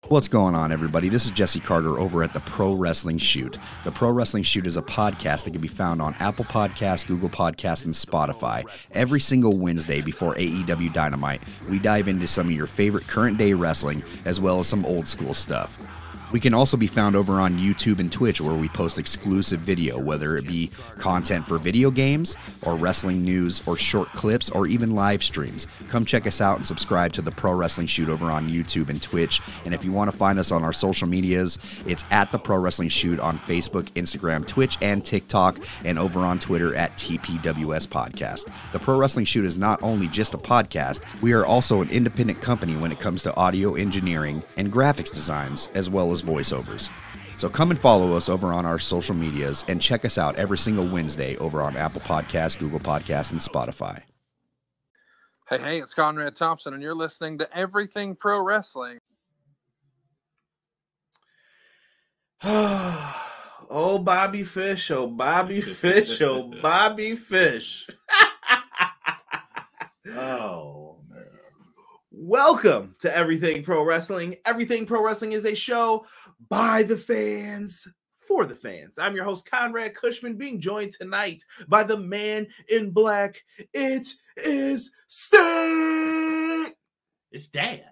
What's going on, everybody? This is Jesse Carter over at the Pro Wrestling Shoot. The Pro Wrestling Shoot is a podcast that can be found on Apple Podcasts, Google Podcasts, and Spotify. Every single Wednesday before AEW Dynamite, we dive into some of your favorite current day wrestling, as well as some old school stuff. We can also be found over on YouTube and Twitch, where we post exclusive video, whether it be content for video games, or wrestling news, or short clips, or even live streams. Come check us out and subscribe to the Pro Wrestling Shoot over on YouTube and Twitch. And if you want to find us on our social medias, it's at the Pro Wrestling Shoot on Facebook, Instagram, Twitch, and TikTok, and over on Twitter at TPWS Podcast. The Pro Wrestling Shoot is not only just a podcast, we are also an independent company when it comes to audio engineering and graphics designs, as well as voiceovers. So come and follow us over on our social medias and check us out every single Wednesday over on Apple Podcasts, Google Podcasts, and Spotify. Hey, it's Conrad Thompson, and you're listening to Everything Pro Wrestling. Oh, Bobby Fish, oh, Bobby Fish, oh, Bobby Fish. Oh, man. Welcome to Everything Pro Wrestling. Everything Pro Wrestling is a show by the fans, for the fans. I'm your host, Conrad Cushman, being joined tonight by the man in black. It is Sting. It's Dad.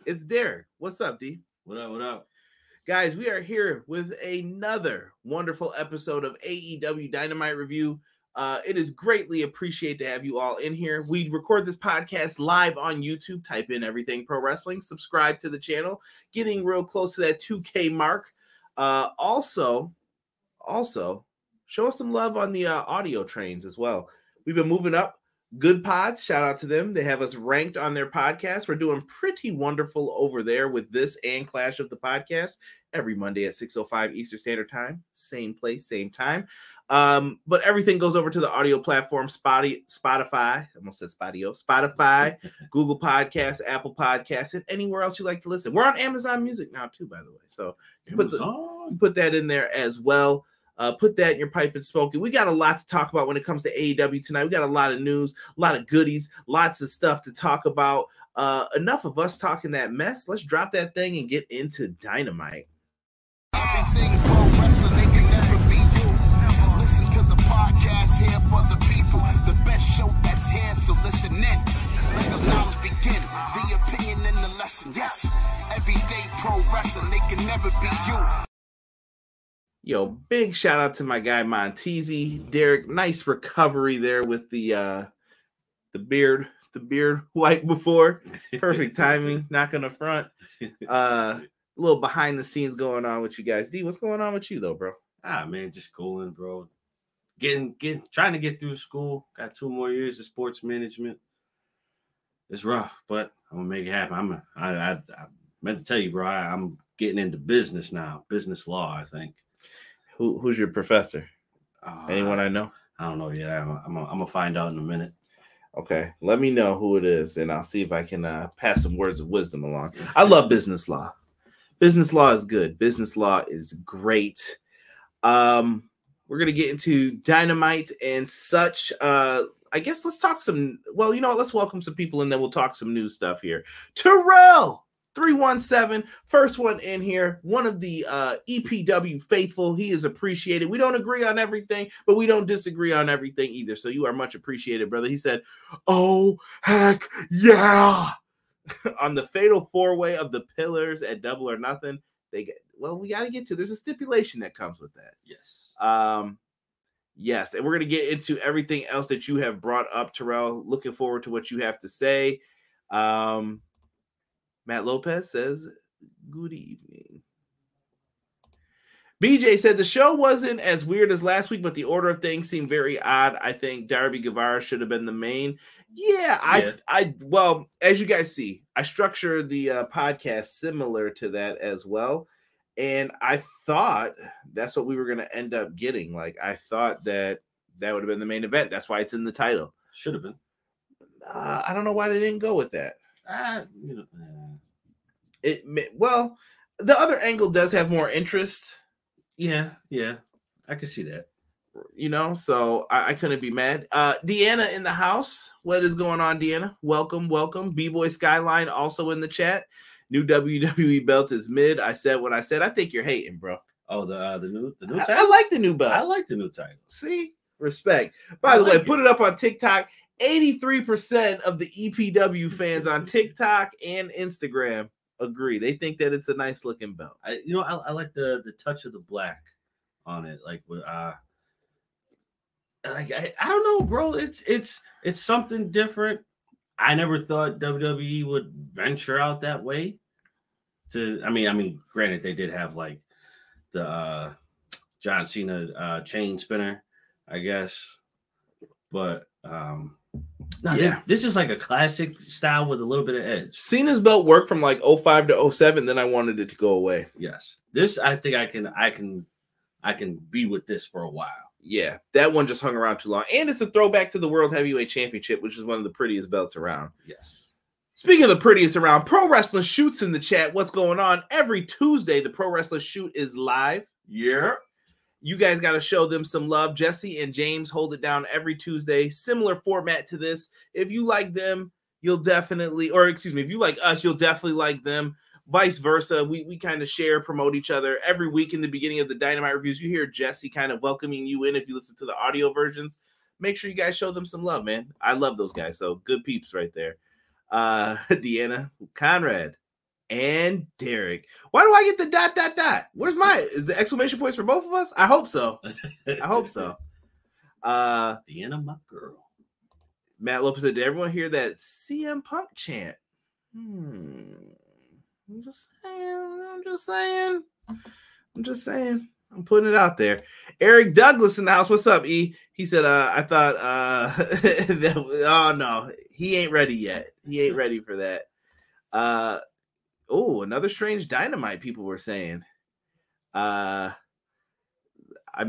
It's Derek. What's up, D? What up, what up? Guys, we are here with another wonderful episode of AEW Dynamite Review. It is greatly appreciated to have you all in here. We record this podcast live on YouTube. Type in Everything Pro Wrestling. Subscribe to the channel. Getting real close to that 2K mark. Also, show us some love on the audio trains as well. We've been moving up. Good Pods, shout out to them. They have us ranked on their podcast. We're doing pretty wonderful over there with this and Clash of the Podcast every Monday at 6:05 Eastern Standard Time. Same place, same time. But everything goes over to the audio platform, Spotify, I almost said Spotify, Google Podcasts, Apple Podcasts, and anywhere else you like to listen. We're on Amazon Music now too, by the way. So put that in there as well. Put that in your pipe and smoke it. We got a lot to talk about when it comes to AEW tonight. We got a lot of news, a lot of goodies, lots of stuff to talk about. Enough of us talking that mess. Let's drop that thing and get into Dynamite. Everything pro wrestling, they can never be you. Listen to the podcast here for the people. The best show that's here, so listen in. Let the knowledge begin. The opinion and the lesson. Yes, everyday pro wrestling, they can never be you. Yo, big shout out to my guy Montezi. Derek, nice recovery there with the beard white before. Perfect timing, not gonna front. A little behind the scenes going on with you guys. D, what's going on with you though, bro? Man, just schooling, bro. Trying to get through school. Got 2 more years of sports management. It's rough, but I'm gonna make it happen. I meant to tell you, bro. I'm getting into business now, business law. I think. Who's your professor? Anyone I know? I don't know yet. I'm gonna find out in a minute. Okay, let me know who it is, and I'll see if I can pass some words of wisdom along. I love business law. Business law is good. Business law is great. We're gonna get into Dynamite and such. I guess let's talk some. Well, you know what? Let's welcome some people, and then we'll talk some new stuff here. Terrell 317, first one in here. One of the EPW faithful. He is appreciated. We don't agree on everything, but we don't disagree on everything either. So you are much appreciated, brother. He said, "Oh heck yeah!" On the fatal 4-way of the pillars at Double or Nothing. We got to get to. There's a stipulation that comes with that. Yes. Yes, and we're gonna get into everything else that you have brought up, Terrell. Looking forward to what you have to say. Matt Lopez says, good evening. BJ said the show wasn't as weird as last week, but the order of things seemed very odd. I think Darby Guevara should have been the main. Well, as you guys see, I structure the podcast similar to that as well. And I thought that's what we were going to end up getting. Like, I thought that would have been the main event. That's why it's in the title. Should have been. I don't know why they didn't go with that. Well, the other angle does have more interest. Yeah, I can see that. You know, so I couldn't be mad. Deanna in the house. What is going on, Deanna? Welcome. B-Boy Skyline also in the chat. New WWE belt is mid. I said what I said. I think you're hating, bro. Oh, the new title? I like the new belt. I like the new title. See? Respect. By the way, put it up on TikTok. 83% of the EPW fans on TikTok and Instagram agree. They think that it's a nice looking belt. I like the touch of the black on it. Like with I don't know, bro. It's something different. I never thought WWE would venture out that way. I mean, granted, they did have like the John Cena chain spinner, I guess, but this is like a classic style with a little bit of edge. Cena's belt worked from like 05 to 07, then I wanted it to go away. Yes, this I think I can be with this for a while. Yeah, that one just hung around too long, and it's a throwback to the World Heavyweight Championship, which is one of the prettiest belts around. Yes. Speaking of the prettiest around, Pro Wrestling Shoots in the chat. What's going on? Every Tuesday, the Pro Wrestling Shoot is live. Yeah. You guys got to show them some love. Jesse and James hold it down every Tuesday. Similar format to this. If you like them, you'll definitely, if you like us, you'll definitely like them. Vice versa. We kind of share, promote each other. Every week in the beginning of the Dynamite reviews, you hear Jesse kind of welcoming you in if you listen to the audio versions. Make sure you guys show them some love, man. I love those guys. So good peeps right there. Deanna, Conrad, and Derek. Why do I get the ... Where's is the exclamation points for both of us? I hope so. Deanna, my girl. Matt Lopez said, did everyone hear that CM Punk chant? I'm just saying. I'm putting it out there. Eric Douglas in the house. What's up, E? He said, I thought oh no, he ain't ready yet. He ain't ready for that. Another strange Dynamite, people were saying. I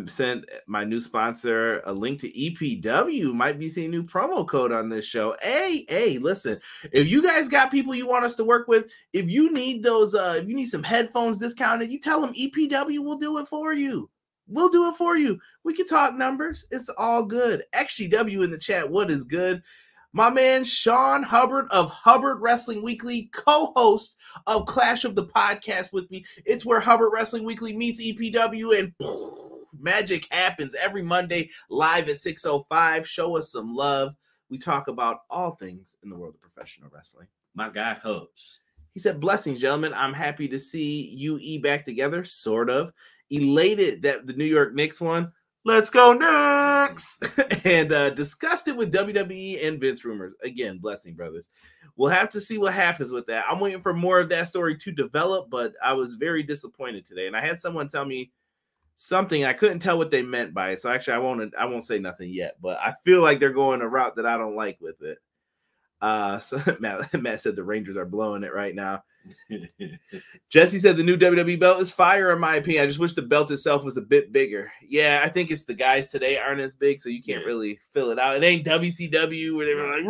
sent my new sponsor a link to EPW. Might be seeing a new promo code on this show. Hey, listen, if you guys got people you want us to work with, if you need those, if you need some headphones discounted, you tell them EPW will do it for you. We'll do it for you. We can talk numbers. It's all good. XGW in the chat. What is good? My man Sean Hubbard of Hubbard Wrestling Weekly, co-host of Clash of the Podcast with me. It's where Hubbard Wrestling Weekly meets EPW and magic happens every Monday live at 6:05. Show us some love. We talk about all things in the world of professional wrestling. My guy Hubs. He said, blessings, gentlemen. I'm happy to see you back together, sort of. Elated that the New York Knicks won. Let's go Knicks! And disgusted with WWE and Vince rumors. Again, blessing, brothers. We'll have to see what happens with that. I'm waiting for more of that story to develop, but I was very disappointed today. And I had someone tell me something. I couldn't tell what they meant by it. So actually, I won't say nothing yet. But I feel like they're going a route that I don't like with it. So Matt said the Rangers are blowing it right now. Jesse said the new WWE belt is fire, in my opinion. I just wish the belt itself was a bit bigger. Yeah, I think it's the guys today aren't as big, so you can't really fill it out. It ain't WCW where they were like,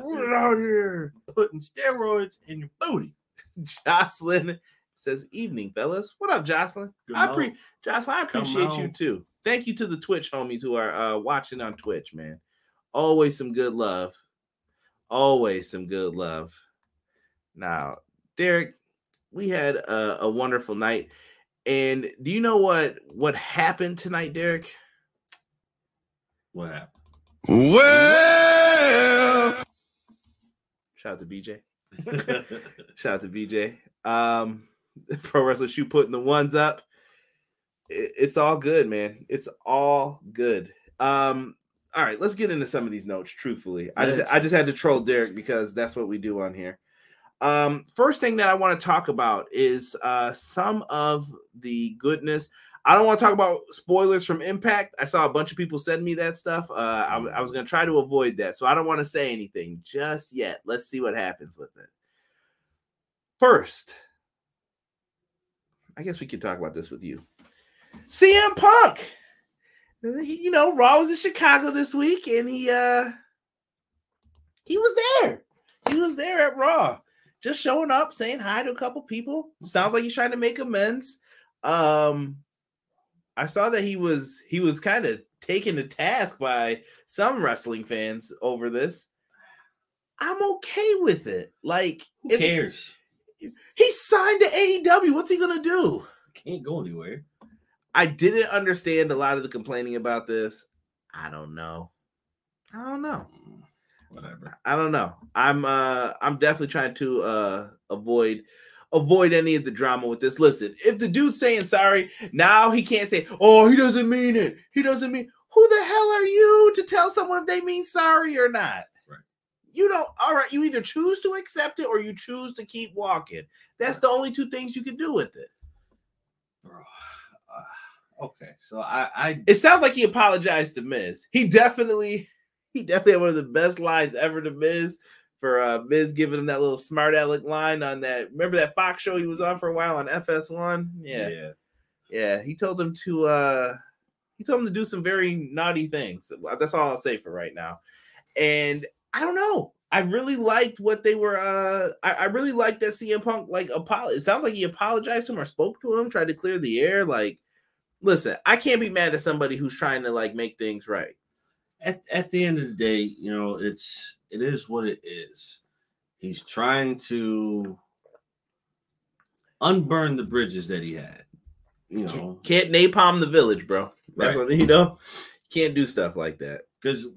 we're out here putting steroids in your booty. Jocelyn says, evening, fellas. What up, Jocelyn? Jocelyn, I appreciate you too. Thank you to the Twitch homies who are watching on Twitch, man. Always some good love. Now, Derek, we had a wonderful night. And do you know what happened tonight, Derek? What happened? Well, Shout out to BJ. Pro Wrestling Shoe putting the ones up. It's all good, man. It's all good. All right, let's get into some of these notes. Truthfully, I just had to troll Derek because that's what we do on here. First thing that I want to talk about is some of the goodness. I don't want to talk about spoilers from Impact. I saw a bunch of people send me that stuff. I was going to try to avoid that, so I don't want to say anything just yet. Let's see what happens with it. First, I guess we could talk about this with you. CM Punk. Raw was in Chicago this week, and he was there. He was there at Raw, just showing up, saying hi to a couple people. Sounds like he's trying to make amends. I saw that he was kind of taken to task by some wrestling fans over this. I'm okay with it. Like, who cares? He signed to AEW. What's he gonna do? Can't go anywhere. I didn't understand a lot of the complaining about this. I don't know. Whatever. I don't know. I'm definitely trying to avoid any of the drama with this. Listen, if the dude's saying sorry, now he can't say, oh, he doesn't mean it. He doesn't mean. Who the hell are you to tell someone if they mean sorry or not? Right. You don't. All right. You either choose to accept it or you choose to keep walking. That's the only two things you can do with it. Bro. Okay. So I It sounds like he apologized to Miz. He definitely had one of the best lines ever to Miz for Miz giving him that little smart aleck line on that. Remember that Fox show he was on for a while on FS1? Yeah. He told him to do some very naughty things. That's all I'll say for right now. And I don't know. I really liked what they were. I really liked that CM Punk it sounds like he apologized to him or spoke to him, tried to clear the air. Like, listen, I can't be mad at somebody who's trying to make things right. At the end of the day, it is what it is. He's trying to unburn the bridges that he had. Can't napalm the village, bro. That's Right. what can't do stuff like that. Because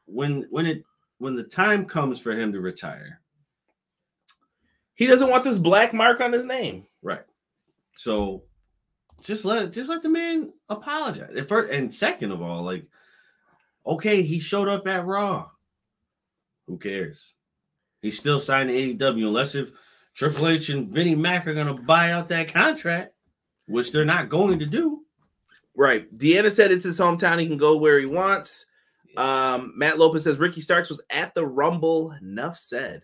when the time comes for him to retire, he doesn't want this black mark on his name. right? So just let the man apologize. And second of all, okay, he showed up at Raw. Who cares? He's still signed to AEW unless if Triple H and Vinnie Mac are going to buy out that contract, which they're not going to do. Right. Deanna said it's his hometown. He can go where he wants. Matt Lopez says Ricky Starks was at the Rumble. Enough said.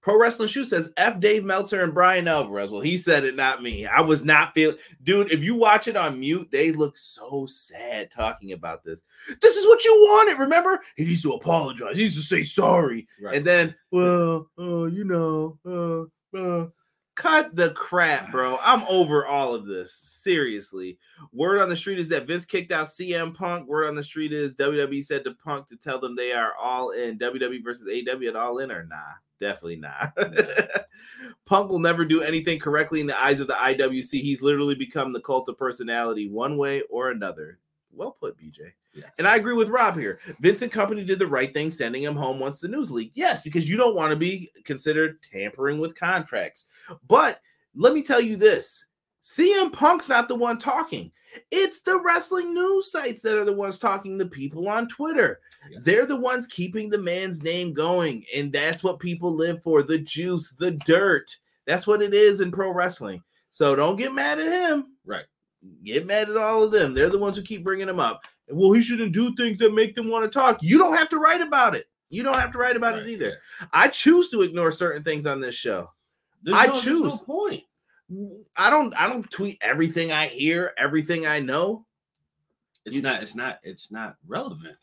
Pro Wrestling Shoe says F Dave Meltzer and Brian Alvarez. Well, he said it, not me. I was not feeling. Dude, if you watch it on mute, they look so sad talking about this. This is what you wanted. Remember? He needs to apologize. He needs to say sorry. Right. And then, cut the crap, bro. I'm over all of this. Seriously. Word on the street is that Vince kicked out CM Punk. Word on the street is WWE said to Punk to tell them they are all in. WWE versus AEW at All In or nah? Definitely not. Punk will never do anything correctly in the eyes of the IWC. He's literally become the cult of personality one way or another. Well put, BJ. Yeah. And I agree with Rob here. Vince and company did the right thing sending him home once the news leaked. Yes, because you don't want to be considered tampering with contracts. But let me tell you this. CM Punk's not the one talking. It's the wrestling news sites that are the ones talking to people on Twitter. Yes. They're the ones keeping the man's name going. And that's what people live for. The juice, the dirt. That's what it is in pro wrestling. So don't get mad at him. Right. Get mad at all of them. They're the ones who keep bringing him up. Well, he shouldn't do things that make them want to talk. You don't have to write about it. You don't have to write about it either. Yeah. I choose to ignore certain things on this show. There's no point. I don't tweet everything I hear, everything I know. It's not relevant.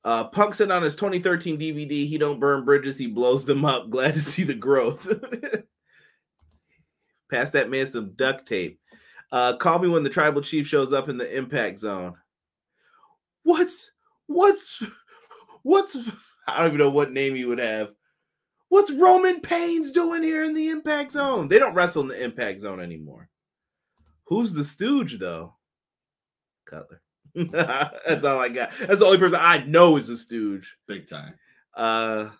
Punk said on his 2013 DVD, he don't burn bridges, he blows them up. Glad to see the growth. Pass that man some duct tape. Call me when the tribal chief shows up in the impact zone. What's I don't even know what name he would have. What's Roman Reigns doing here in the impact zone? They don't wrestle in the impact zone anymore. Who's the stooge though? Cutler. That's all I got. That's the only person I know is a stooge. Big time. To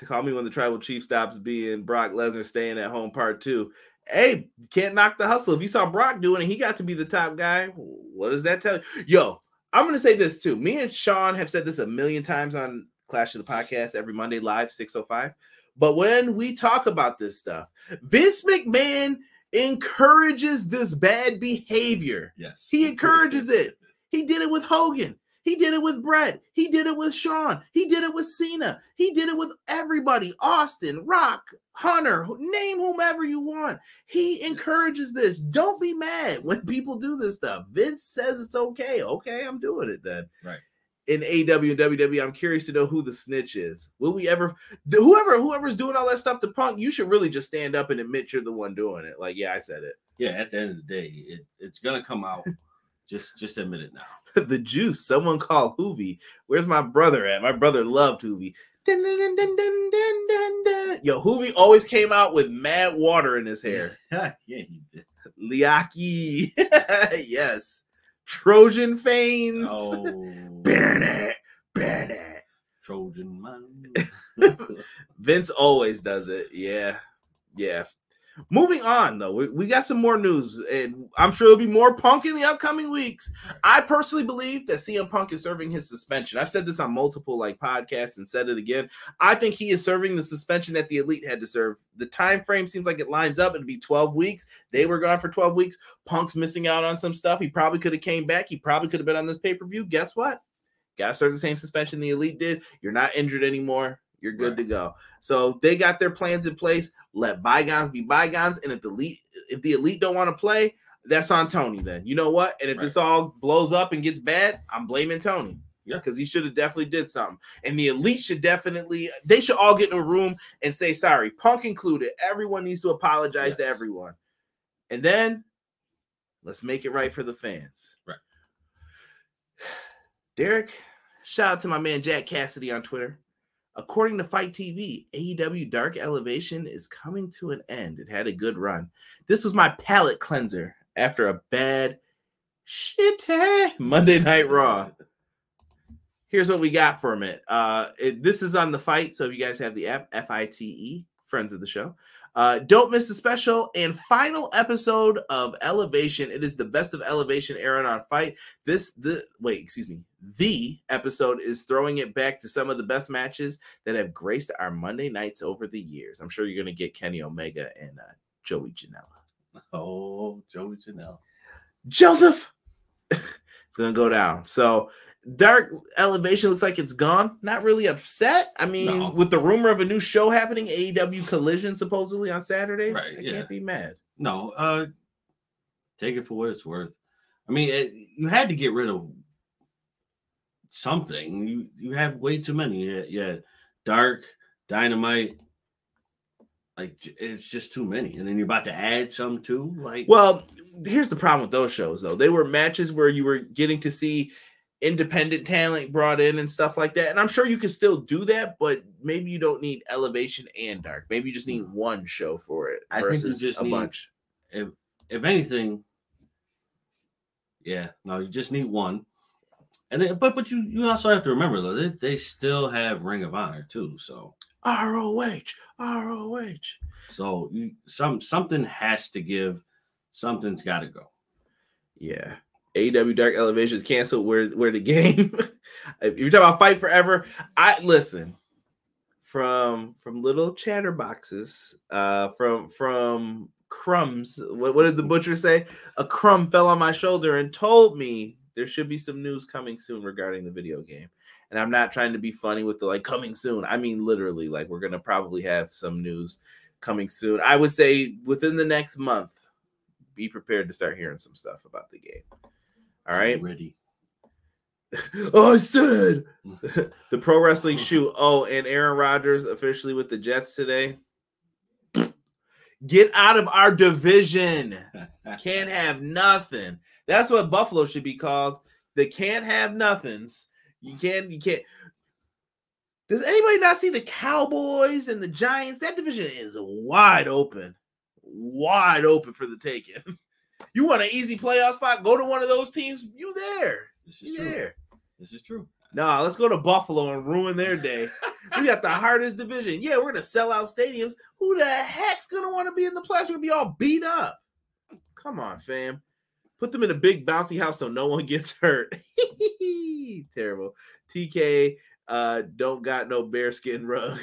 call me when the tribal chief stops being Brock Lesnar staying at home part 2. Hey, can't knock the hustle. If you saw Brock doing it, he got to be the top guy. What does that tell you? Yo, I'm going to say this too. Me and Sean have said this a million times on Clash of the Podcast every Monday live, 6:05. But when we talk about this stuff, Vince McMahon encourages this bad behavior. Yes. He encourages it. He did it with Hogan. He did it with Brett. He did it with Shawn. He did it with Cena. He did it with everybody. Austin, Rock, Hunter, name whomever you want. He encourages this. Don't be mad when people do this stuff. Vince says it's okay. Okay, I'm doing it then. Right. In AEW and WWE, I'm curious to know who the snitch is. Will we ever, whoever's doing all that stuff to Punk, you should really just stand up and admit you're the one doing it. Like, yeah, I said it. Yeah, at the end of the day, it's gonna come out. Just admit it now. The juice. Someone call Hoovy. Where's my brother at? My brother loved Hoovy. Dun, dun, dun, dun, dun, dun, dun, dun. Yo, Hoovy always came out with mad water in his hair. Yeah, he did. Liaki. Yes. Trojan Fanes. Oh, Bennett. Bennett. Trojan man. Vince always does it. Yeah. Yeah. Moving on, though, we got some more news, and I'm sure there'll be more Punk in the upcoming weeks. I personally believe that CM Punk is serving his suspension. I've said this on multiple podcasts and said it again. I think he is serving the suspension that the Elite had to serve. The time frame seems like it lines up. It'd be 12 weeks. They were gone for 12 weeks. Punk's missing out on some stuff. He probably could have came back. He probably could have been on this pay-per-view. Guess what? Got to serve the same suspension the Elite did. You're not injured anymore. You're good to go. So they got their plans in place. Let bygones be bygones. And if the Elite don't want to play, that's on Tony then. You know what? And if this all blows up and gets bad, I'm blaming Tony. Yeah, because he should have definitely did something. And the Elite should they should all get in a room and say sorry. Punk included. Everyone needs to apologize to everyone. And then let's make it right for the fans. Right. Derek, shout out to my man Jack Cassidy on Twitter. According to Fight TV, AEW Dark Elevation is coming to an end. It had a good run. This was my palate cleanser after a bad shitty Monday Night Raw. Here's what we got from it. This is on the Fight, so if you guys have the app, FITE, friends of the show. Don't miss the special and final episode of Elevation. It is the best of Elevation airing on Fight. The episode is throwing it back to some of the best matches that have graced our Monday nights over the years. I'm sure you're going to get Kenny Omega and Joey Janela. Oh, Joey Janela. Joseph! It's going to go down. So Dark Elevation looks like it's gone. Not really upset. I mean, with the rumor of a new show happening, AEW Collision supposedly on Saturdays, I can't be mad. No, take it for what it's worth. I mean, you had to get rid of something. You have way too many. Yeah, Dark, Dynamite. Like, it's just too many. And then you're about to add some too. Well, here's the problem with those shows, though. They were matches where you were getting to see independent talent brought in and stuff like that. And I'm sure you can still do that, but maybe you don't need Elevation and Dark. Maybe you just need one show for it versus I think you just need bunch. If anything, you just need one. And then, but you also have to remember though, they still have Ring of Honor too. So ROH. So something has to give. Something's got to go. Yeah. AEW Dark Elevation is canceled. We're the game. If you're talking about Fight Forever, I listen from little chatterboxes, from crumbs. What did the butcher say? A crumb fell on my shoulder and told me there should be some news coming soon regarding the video game. And I'm not trying to be funny with the coming soon. I mean literally, we're gonna probably have some news coming soon. I would say within the next month. Be prepared to start hearing some stuff about the game. All right. Ready. Oh, I said the pro wrestling shoot. Oh, and Aaron Rodgers officially with the Jets today. Get out of our division. Can't have nothing. That's what Buffalo should be called. The can't have nothings. You can't. Does anybody not see the Cowboys and the Giants? That division is wide open. Wide open for the taking. You want an easy playoff spot? Go to one of those teams. You there. This is true. No, let's go to Buffalo and ruin their day. We got the hardest division. Yeah, we're going to sell out stadiums. Who the heck's going to want to be in the playoffs? We're going to be all beat up. Come on, fam. Put them in a big bouncy house so no one gets hurt. Terrible. TK don't got no bearskin rug.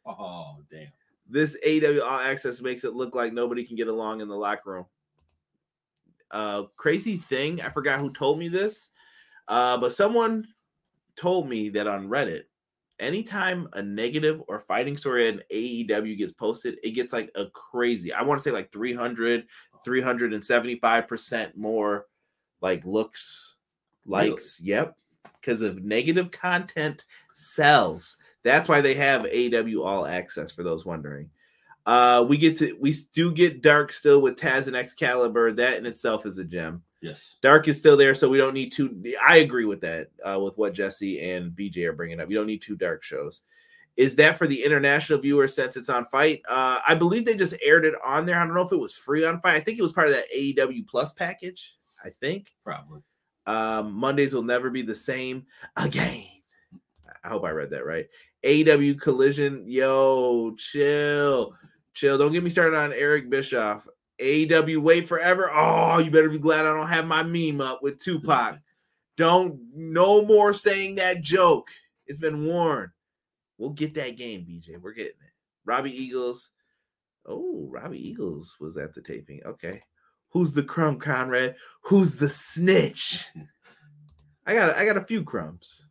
Oh, damn. This AEW All Access makes it look like nobody can get along in the locker room. Crazy thing, I forgot who told me this, but someone told me that on Reddit, anytime a negative or fighting story in AEW gets posted, it gets a crazy, I want to say 375% more looks, likes. Really? Yep. Because of negative content sells. That's why they have AEW All Access, for those wondering. We do get Dark still with Taz and Excalibur. That in itself is a gem. Yes. Dark is still there, so we don't need two. I agree with that, with what Jesse and BJ are bringing up. You don't need two Dark shows. Is that for the international viewers since it's on Fight? I believe they just aired it on there. I don't know if it was free on Fight. I think it was part of that AEW Plus package. I think. Probably. Mondays will never be the same again. I hope I read that right. AEW Collision. Yo, chill. Don't get me started on Eric Bischoff. AEW Wait Forever. Oh, you better be glad I don't have my meme up with Tupac. No more saying that joke. It's been warned. We'll get that game, BJ. We're getting it. Robbie Eagles. Oh, Robbie Eagles was at the taping. Okay. Who's the crumb, Conrad? Who's the snitch? I got a few crumbs.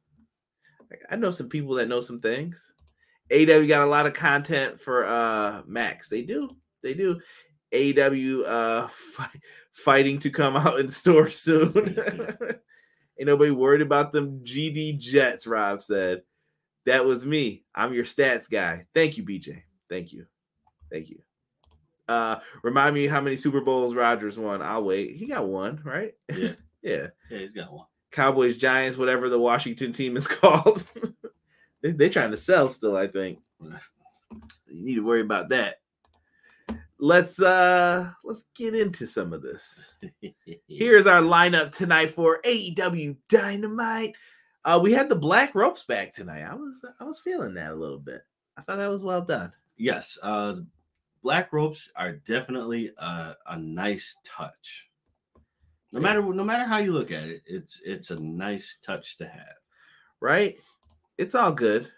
I know some people that know some things. AEW got a lot of content for Max. They do. AEW fighting to come out in store soon. Ain't nobody worried about them GD Jets, Rob said. That was me. I'm your stats guy. Thank you, BJ. Thank you. Remind me how many Super Bowls Rodgers won. I'll wait. He got one, right? Yeah. Yeah, he's got one. Cowboys, Giants, whatever the Washington team is called. They're trying to sell still, I think. You need to worry about that. Let's get into some of this. Here's our lineup tonight for AEW Dynamite. We had the black ropes back tonight. I was feeling that a little bit. I thought that was well done. Yes, black ropes are definitely a nice touch. No matter how you look at it, it's a nice touch to have. Right? It's all good.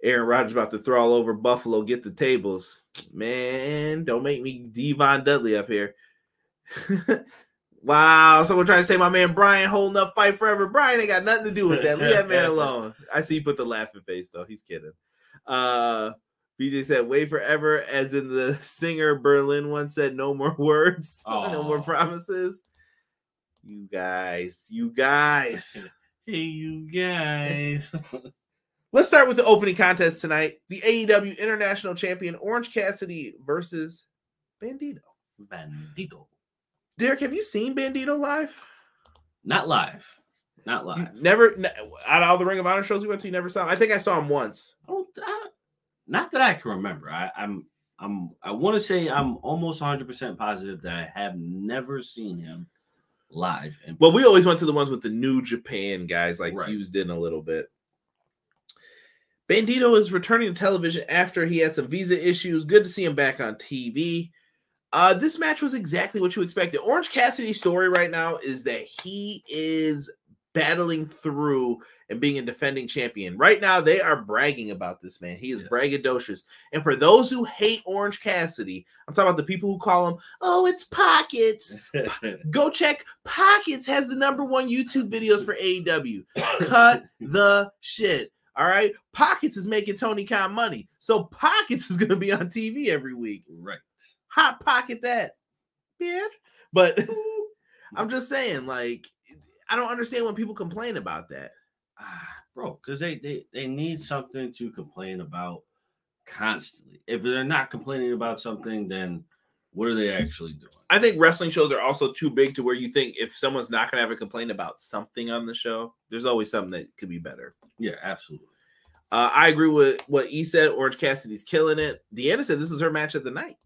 Aaron Rodgers about to throw all over Buffalo, get the tables. Man, don't make me Devon Dudley up here. Wow, someone trying to say my man Brian holding up Fight Forever. Brian ain't got nothing to do with that. Leave that man alone. I see you put the laughing face, though. He's kidding. BJ said, wait forever, as in the singer Berlin once said, no more words. No more promises. You guys. Hey, you guys. Let's start with the opening contest tonight. The AEW International Champion Orange Cassidy versus Bandido. Derek, have you seen Bandido live? Not live. Never. Out of all the Ring of Honor shows we went to, you never saw him? I think I saw him once. Not that I can remember. I want to say I'm almost 100% positive that I have never seen him live. Well, we always went to the ones with the New Japan guys, like right. Fused in a little bit. Bandido is returning to television after he had some visa issues. Good to see him back on TV. This match was exactly what you expected. Orange Cassidy's story right now is that he is battling through and being a defending champion. Right now, they are bragging about this man. He is braggadocious. And for those who hate Orange Cassidy, I'm talking about the people who call him, oh, it's Pockets. Go check. Pockets has the #1 YouTube videos for AEW. Cut the shit. All right? Pockets is making Tony Khan money. So Pockets is going to be on TV every week. Right. Hot pocket that, bitch. But I'm just saying, like, I don't understand when people complain about that. Bro, because they need something to complain about constantly. If they're not complaining about something, then what are they actually doing? I think wrestling shows are also too big to where you think if someone's not going to have a complaint about something on the show, there's always something that could be better. Yeah, absolutely. I agree with what he said. Orange Cassidy's killing it. Deanna said this was her match of the night.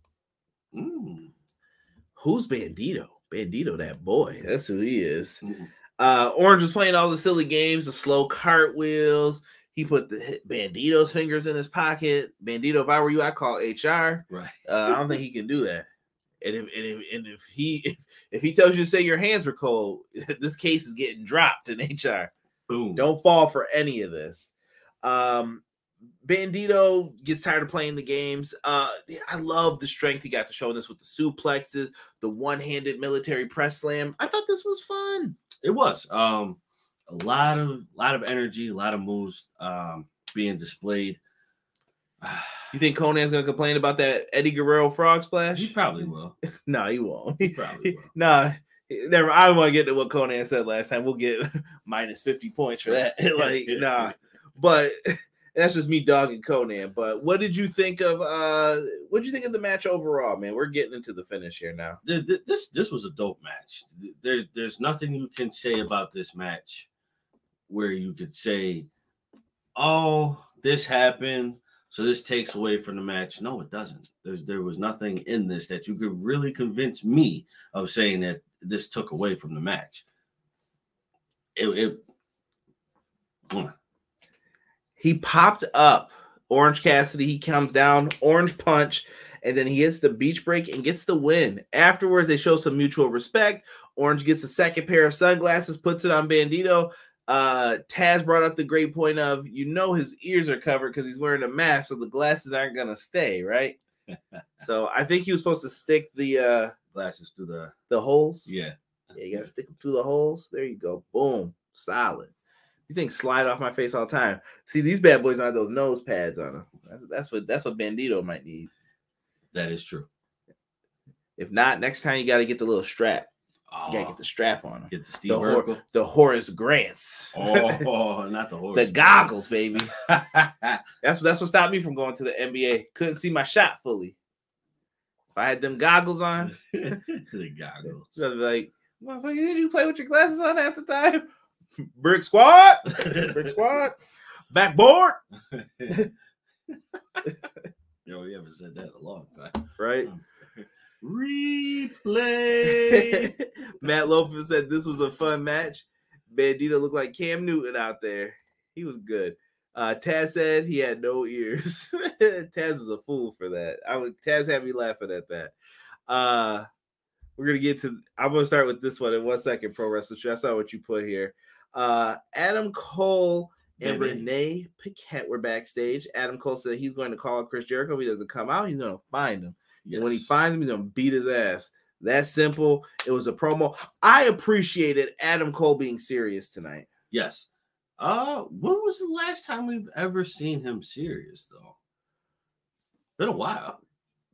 Who's Bandido? Bandido, that boy. That's who he is. Orange was playing all the silly games, the slow cartwheels. He put the Bandido's fingers in his pocket. Bandido, if I were you, I'd call HR. Right. I don't think he can do that. And if he tells you to say your hands were cold, this case is getting dropped in HR. Boom. Don't fall for any of this. Bandido gets tired of playing the games. I love the strength he got to show in this with the suplexes, the one-handed military press slam. I thought this was fun. It was a lot of energy, a lot of moves being displayed. You think Conan's gonna complain about that Eddie Guerrero frog splash? He probably will. No, he won't. He probably will. Nah, never. I want to get to what Conan said last time. We'll get minus 50 points for that. Like, nah. But that's just me dogging Conan. But what did you think of the match overall, man? We're getting into the finish here now. This was a dope match. There's nothing you can say about this match where you could say, oh, this happened, so this takes away from the match. No, it doesn't. There was nothing in this that you could really convince me of saying that this took away from the match. He popped up Orange Cassidy. He comes down, orange punch, and then he hits the beach break and gets the win. Afterwards, they show some mutual respect. Orange gets a second pair of sunglasses, puts it on Bandido. Taz brought up the great point of, his ears are covered because he's wearing a mask, so the glasses aren't going to stay, right? So I think he was supposed to stick the glasses through the holes. Yeah. Yeah, you got to stick them through the holes. There you go. Boom. Solid. These things slide off my face all the time. See, these bad boys don't have those nose pads on them. That's what Bandido might need. That is true. If not, next time you got to get the little strap. You got to get the strap on them. Get the Steve Urkel. The Horace Grants. Oh, not the Horace. The goggles, baby. That's what stopped me from going to the NBA. Couldn't see my shot fully. If I had them goggles on. The goggles. I'd be like, motherfucker, did you play with your glasses on half the time? Brick squad. Brick squad. Backboard. Yo, we haven't said that in a long time. Right? Replay. Matt Lopez said this was a fun match. Bandido looked like Cam Newton out there. He was good. Taz said he had no ears. Taz is a fool for that. Taz had me laughing at that. We're gonna get to. I'm gonna start with this one in 1 second. Pro Wrestling. I saw what you put here. Adam Cole and Renee Paquette were backstage. Adam Cole said he's going to call out Chris Jericho. If he doesn't come out, he's going to find him. Yes. And when he finds him, he's going to beat his ass. That's simple. It was a promo. I appreciated Adam Cole being serious tonight. Yes. When was the last time we've ever seen him serious, though? Been a while.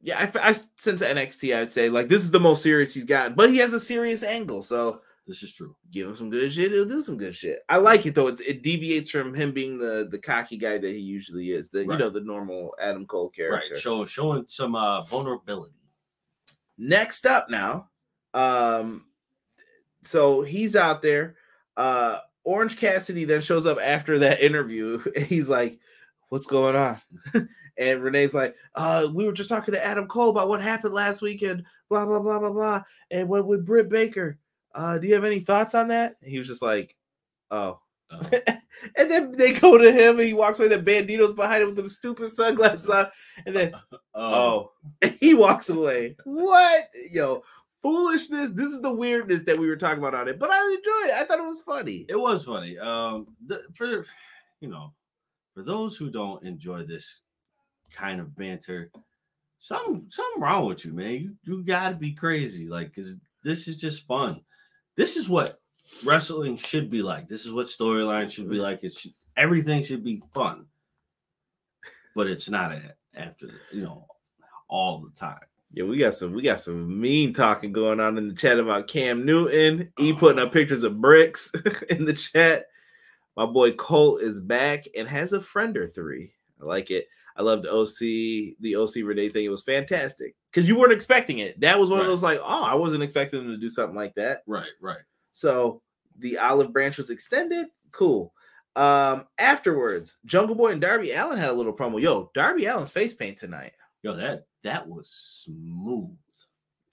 Yeah, I since NXT, I would say, like, this is the most serious he's gotten. But he has a serious angle, so... This is true. Give him some good shit. He'll do some good shit. I like it, though. It deviates from him being the cocky guy that he usually is. The normal Adam Cole character. Right. Showing some vulnerability. Next up now. So he's out there. Orange Cassidy then shows up after that interview. He's like, what's going on? And Renee's like, we were just talking to Adam Cole about what happened last weekend. Blah, blah, blah, blah, blah. And what with Britt Baker. Do you have any thoughts on that? And he was just like, oh. And then they go to him and he walks away. The Bandido's behind him with them stupid sunglasses on. And then, and he walks away. What? Yo, foolishness. This is the weirdness that we were talking about on it. But I enjoyed it. I thought it was funny. It was funny. For those who don't enjoy this kind of banter, something wrong with you, man. You gotta be crazy. Like, because this is just fun. This is what wrestling should be like. This is what storyline should be like. Everything should be fun, but it's not after all the time. Yeah, we got some mean talking going on in the chat about Cam Newton. Putting up pictures of bricks in the chat. My boy Colt is back and has a friend or three. I like it. I love the OC Renee thing. It was fantastic because you weren't expecting it. That was one of those like, I wasn't expecting them to do something like that. Right. So the olive branch was extended. Cool. Afterwards, Jungle Boy and Darby Allin had a little promo. Yo, Darby Allin's face paint tonight. Yo, that was smooth.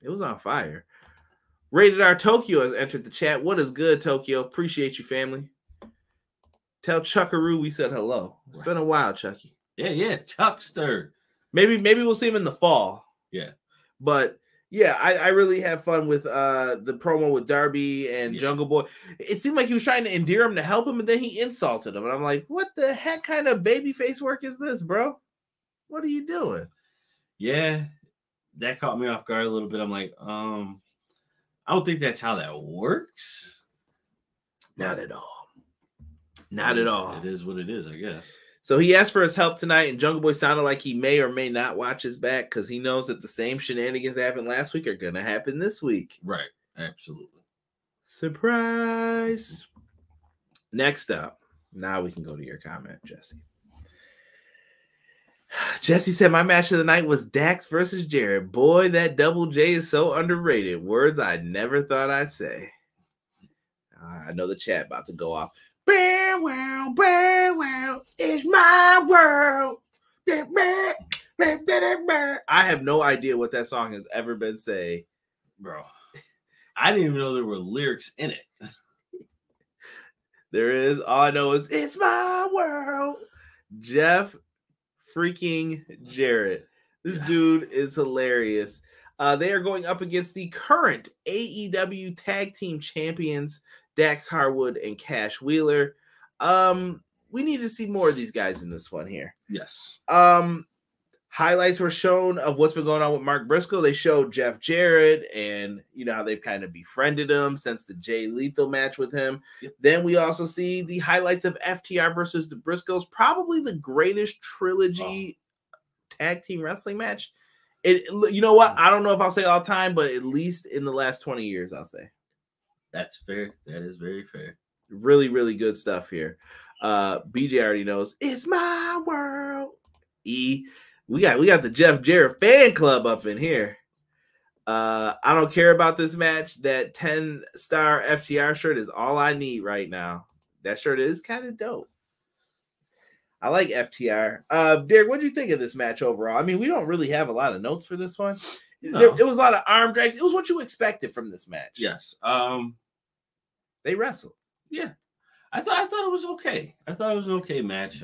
It was on fire. Rated R Tokyo has entered the chat. What is good, Tokyo? Appreciate you, family. Tell Chuckaroo we said hello. It's been a while, Chucky. Yeah, Chuckster. Maybe we'll see him in the fall. Yeah. But yeah, I really had fun with the promo with Darby and Jungle Boy. It seemed like he was trying to endear him to help him, and then he insulted him. And I'm like, what the heck kind of babyface work is this, bro? What are you doing? Yeah, that caught me off guard a little bit. I'm like, I don't think that's how that works. Not at all. Not at all. It is what it is, I guess. So he asked for his help tonight, and Jungle Boy sounded like he may or may not watch his back because he knows that the same shenanigans that happened last week are going to happen this week. Right. Absolutely. Surprise. Next up. Now we can go to your comment, Jesse. Jesse said my match of the night was Dax versus Jarrett. Boy, that Double J is so underrated. Words I never thought I'd say. I know the chat about to go off. Wow, it's my world. I have no idea what that song has ever been say. Bro, I didn't even know there were lyrics in it. There is. All I know is it's my world. Jeff freaking Jarrett. This dude is hilarious. They are going up against the current AEW Tag Team Champions, Dax Harwood and Cash Wheeler. We need to see more of these guys in this one here. Yes. Highlights were shown of what's been going on with Mark Briscoe. They showed Jeff Jarrett and you know how they've kind of befriended him since the Jay Lethal match with him. Yep. Then we also see the highlights of FTR versus the Briscoes, probably the greatest trilogy tag team wrestling match. You know what? I don't know if I'll say all time, but at least in the last 20 years, I'll say. That's fair. That is very fair. Really, really good stuff here. BJ already knows it's my world. We got the Jeff Jarrett fan club up in here. I don't care about this match. That 10-star FTR shirt is all I need right now. That shirt is kind of dope. I like FTR. Derek, what do you think of this match overall? I mean, we don't really have a lot of notes for this one. No. It was a lot of arm drags. It was what you expected from this match. Yes. They wrestled. Yeah. I thought it was okay. I thought it was an okay match.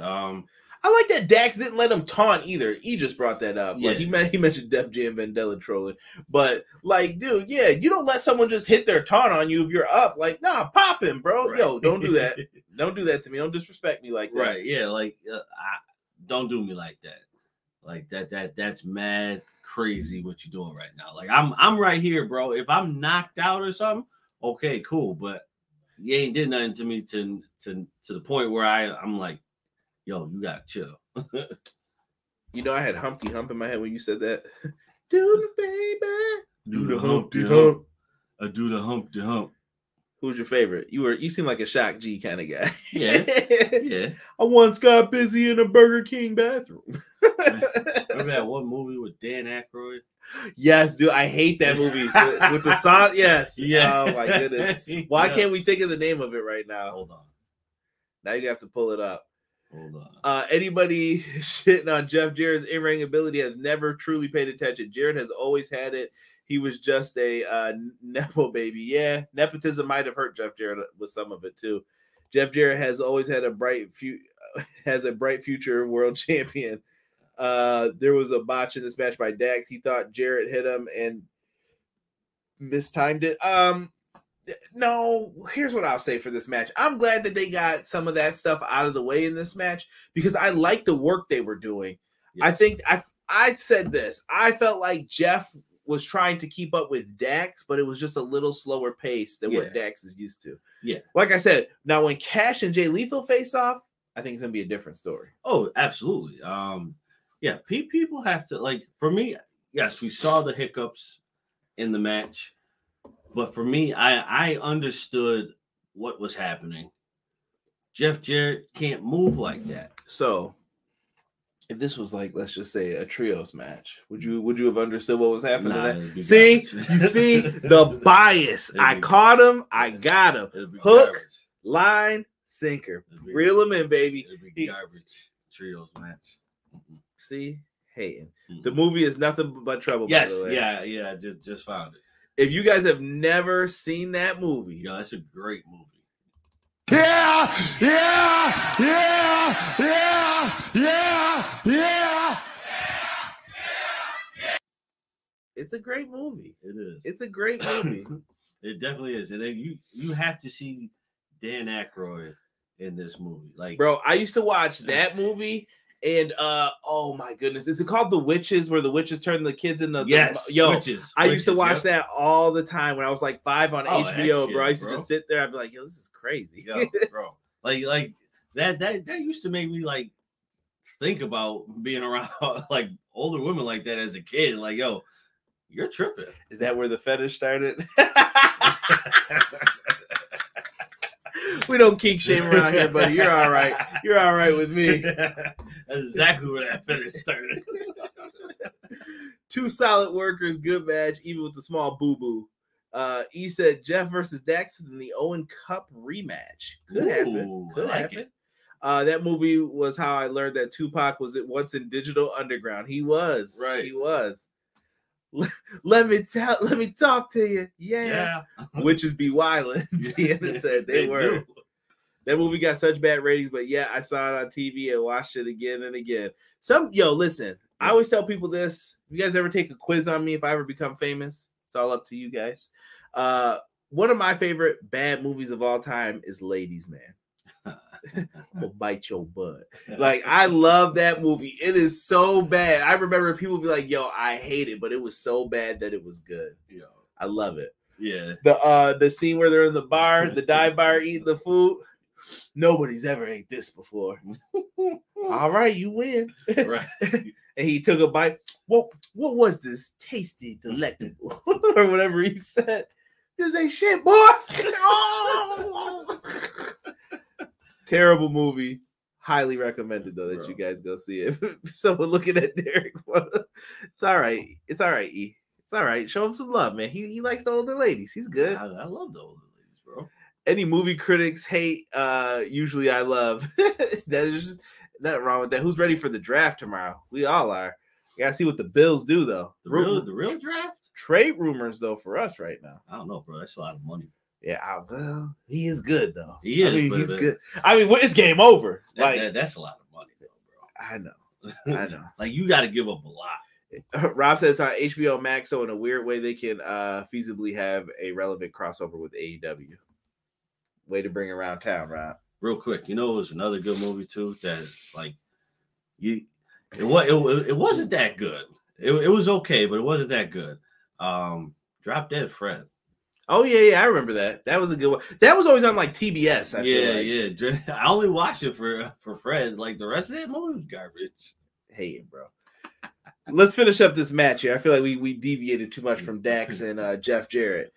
I like that Dax didn't let him taunt either. He just brought that up. Yeah. Like he mentioned Def Jam Vandella trolling. But like, dude, yeah, you don't let someone just hit their taunt on you if you're up. Like, nah, pop him, bro. Right. Yo, don't do that. Don't do that to me. Don't disrespect me like that. Right. Yeah. Like, don't do me like that. Like that's mad crazy what you're doing right now. Like I'm right here, bro. If I'm knocked out or something, okay, cool. But you ain't did nothing to me to the point where I'm like, yo, you gotta chill. You know, I had Humpty Hump in my head when you said that. Do the baby. Do the Humpty Hump. I do the Humpty Hump. Who's your favorite? You seem like a Shock G kind of guy. Yeah. Yeah. I once got busy in a Burger King bathroom. Remember that one movie with Dan Aykroyd? Yes, dude. I hate that movie with the song. Yes. Yeah. Oh my goodness. Why can't we think of the name of it right now? Hold on. Now you have to pull it up. Hold on. Anybody shitting on Jeff Jarrett's in-ring ability has never truly paid attention. Jarrett has always had it. He was just a nepo baby. Yeah, nepotism might have hurt Jeff Jarrett with some of it too. Jeff Jarrett has always had a bright future world champion. There was a botch in this match by Dax. He thought Jarrett hit him and mistimed it. No, here's what I'll say for this match. I'm glad that they got some of that stuff out of the way in this match because I like the work they were doing. Yes. I think I said this. I felt like Jeff was trying to keep up with Dax, but it was just a little slower pace than what Dax is used to. Yeah. Like I said, now when Cash and Jay Lethal face off, I think it's going to be a different story. Oh, absolutely. Yeah, people have to, like, for me, yes, we saw the hiccups in the match. But for me, I understood what was happening. Jeff Jarrett can't move like that. So, if this was like, let's just say a trios match, would you have understood what was happening? You see the bias. I caught him. I got him. Hook, garbage. Line, sinker. Reel him in, baby. It'd be garbage trios match. See, hating. The movie is nothing but trouble. Yes, by the way. Yeah. Just found it. If you guys have never seen that movie, yo, that's a great movie. Yeah. It's a great movie. It is. It's a great movie. It definitely is. And then you have to see Dan Aykroyd in this movie. Like, bro, I used to watch that movie. And oh my goodness, is it called The Witches, where the witches turn the kids into Witches. I used to watch that all the time when I was like 5 on HBO, bro. I used to just sit there. I'd be like, yo, this is crazy. Yo, bro. Like that used to make me like think about being around like older women like that as a kid. Like, yo, you're tripping. Is that where the fetish started? We don't kink shame around here, buddy. You're all right. You're all right with me. That's exactly where that finish started. Two solid workers, good match, even with the small boo-boo. E said Jeff versus Dax in the Owen Cup rematch. Could happen. Could happen. That movie was how I learned that Tupac was at once in Digital Underground. He was. Right. He was. Let me talk to you. Yeah. Witches be wildin'. Deanna said they were. Do. That movie got such bad ratings, but yeah, I saw it on TV and watched it again and again. Listen, I always tell people this. If you guys ever take a quiz on me, if I ever become famous, it's all up to you guys. One of my favorite bad movies of all time is Ladies Man. Will bite your butt. Like, I love that movie. It is so bad. I remember people be like, yo, I hate it, but it was so bad that it was good. Yo, I love it. Yeah. The scene where they're in the bar, the dive bar, eating the food. Nobody's ever ate this before. All right, you win. Right. And he took a bite. What was this? Tasty, delectable, or whatever he said. This ain't shit, boy. Oh! Terrible movie. Highly recommended, though, that you guys go see it. Someone looking at Derek. It's all right. It's all right, E. It's all right. Show him some love, man. He likes the older ladies. He's good. I love the older ladies, bro. Any movie critics hate, usually I love. That is just nothing wrong with that. Who's ready for the draft tomorrow? We all are. You gotta see what the Bills do, though. The real draft? Trade rumors, though, for us right now. I don't know, bro. That's a lot of money. Yeah, well, he is good, though. He is. He's good. I mean, it's game over. That's a lot of money, though, bro. I know. Like, you got to give up a lot. Rob says on HBO Max, so in a weird way, they can feasibly have a relevant crossover with AEW. Way to bring around town, Rob. Real quick, it was another good movie too. That it wasn't that good. It was okay, but it wasn't that good. Drop Dead Fred. Oh yeah, I remember that. That was a good one. That was always on like TBS. Yeah. I only watched it for Fred. Like the rest of that movie was garbage. Hey, bro. Let's finish up this match here. I feel like we deviated too much from Dax and Jeff Jarrett.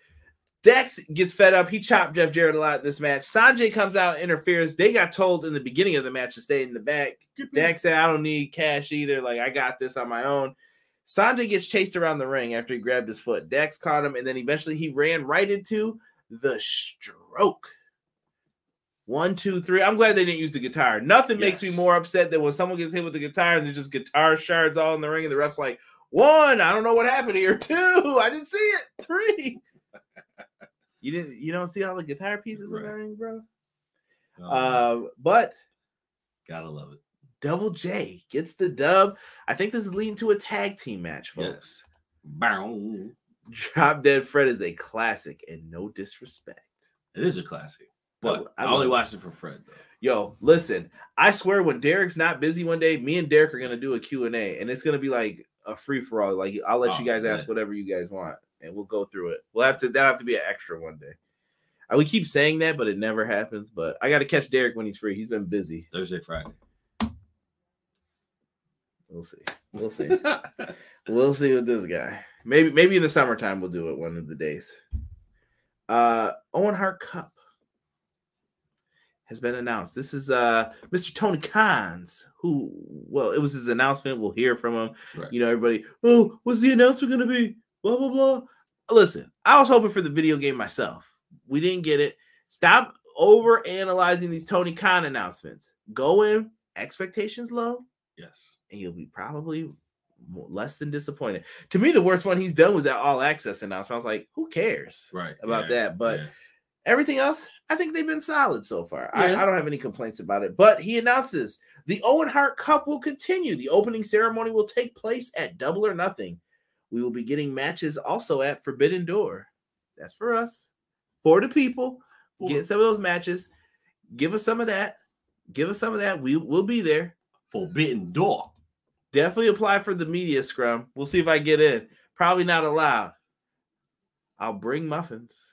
Dax gets fed up. He chopped Jeff Jarrett a lot in this match. Sanjay comes out and interferes. They got told in the beginning of the match to stay in the back. Dax said, I don't need cash either. Like, I got this on my own. Sanjay gets chased around the ring after he grabbed his foot. Dax caught him, and then eventually he ran right into the stroke. 1, 2, 3. I'm glad they didn't use the guitar. Nothing makes me more upset than when someone gets hit with the guitar and there's just guitar shards all in the ring, and the ref's like, 1, I don't know what happened here. 2, I didn't see it. 3. You don't see all the guitar pieces in the ring, bro? But gotta love it. Double J gets the dub. I think this is leading to a tag team match, folks. Yes. Drop Dead Fred is a classic, and no disrespect. It is a classic, but I only watched it for Fred, though. Yo, listen, I swear when Derek's not busy one day, me and Derek are going to do a Q&A, and it's going to be like a free-for-all. Like, I'll let you guys ask whatever you guys want, and we'll go through it. That'll have to be an extra one day. We keep saying that, but it never happens. But I got to catch Derek when he's free. He's been busy. Thursday, Friday. We'll see. We'll see with this guy. Maybe in the summertime we'll do it one of the days. Owen Hart Cup has been announced. This is Mr. Tony Khan's, who, well, it was his announcement. We'll hear from him. Right. Everybody, what's the announcement going to be? Blah, blah, blah. Listen, I was hoping for the video game myself. We didn't get it. Stop over analyzing these Tony Khan announcements. Go in, expectations low. Yes. And you'll be probably less than disappointed. To me, the worst one he's done was that All Access announcement. I was like, who cares about that? But everything else, I think they've been solid so far. I don't have any complaints about it. But he announces the Owen Hart Cup will continue. The opening ceremony will take place at Double or Nothing. We will be getting matches also at Forbidden Door. That's for us. For the people. Get some of those matches. Give us some of that. We'll be there. Forbidden Door. Definitely apply for the media scrum. We'll see if I get in. Probably not allowed. I'll bring muffins.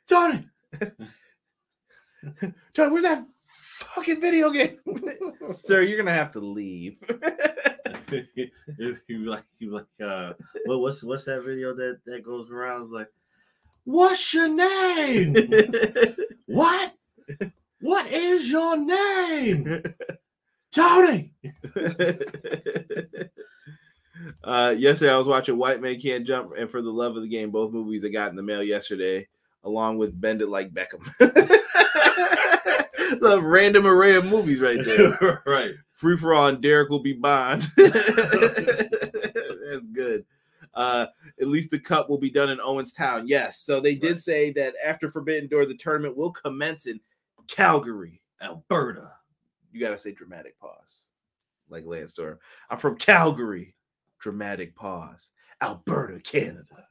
Johnny, where's that fucking video game? Sir, you're gonna have to leave. you like what's that video that goes around? Like, What's your name? What? What is your name? Tony. Yesterday I was watching White Man Can't Jump and For the Love of the Game, both movies I got in the mail yesterday, along with Bend It Like Beckham. The random array of movies right there. Right. Free for All and Derek Will Be Bond. That's good. At least the cup will be done in Owenstown. Yes. So they did say that after Forbidden Door, the tournament will commence in Calgary, Alberta. You got to say dramatic pause. Like Lance Storm. I'm from Calgary. Dramatic pause. Alberta, Canada.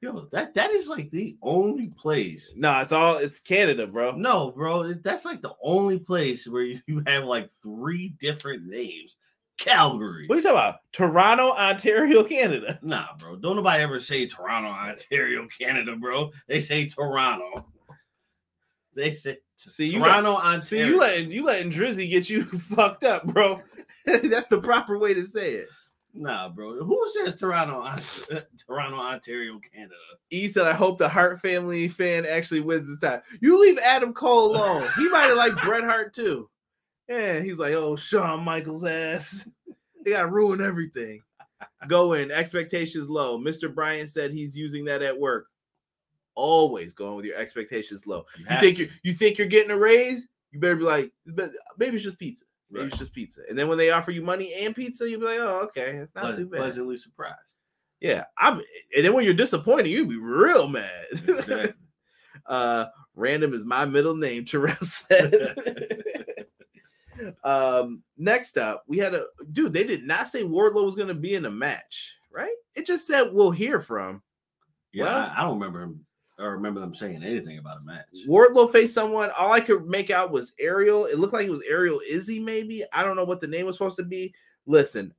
Yo, that is like the only place. No, it's Canada, bro. No, bro. That's like the only place where you have like 3 different names. Calgary. What are you talking about? Toronto, Ontario, Canada. Nah, bro. Don't nobody ever say Toronto, Ontario, Canada, bro. They say Toronto. They say Toronto, Ontario. See, you letting Drizzy get you fucked up, bro. That's the proper way to say it. Nah, bro. Who says Toronto, Ontario, Canada? E said, I hope the Hart family fan actually wins this time. You leave Adam Cole alone. He might have liked Bret Hart too. Yeah, he's like, oh, Shawn Michaels' ass. They got to ruin everything. Go in. Expectations low. Mr. Bryan said he's using that at work. Always going with your expectations low. You think you're getting a raise? You better be like, maybe it's just pizza. Maybe it's just pizza. And then when they offer you money and pizza, you'll be like, oh, okay. It's not too bad. Pleasantly surprised. Yeah. And then when you're disappointed, you'll be real mad. Exactly. Random is my middle name, Terrell said. Next up, we had they did not say Wardlow was going to be in a match, right? It just said we'll hear from. Yeah, well, I don't remember him. I remember them saying anything about a match. Wardlow faced someone. All I could make out was Ariel. It looked like it was Ariel Izzy, maybe. I don't know what the name was supposed to be. Listen,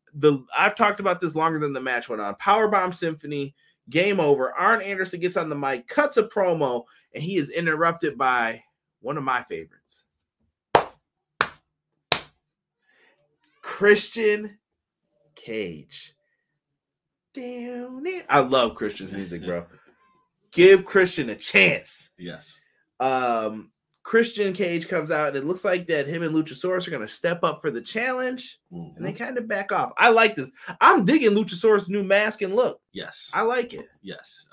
I've talked about this longer than the match went on. Powerbomb Symphony, game over. Arn Anderson gets on the mic, cuts a promo, and he is interrupted by one of my favorites. Christian Cage. Down it. I love Christian's music, bro. Give Christian a chance. Yes. Christian Cage comes out, and it looks like that him and Luchasaurus are going to step up for the challenge, and they kind of back off. I like this. I'm digging Luchasaurus' new mask and look. Yes. I like it. Yes.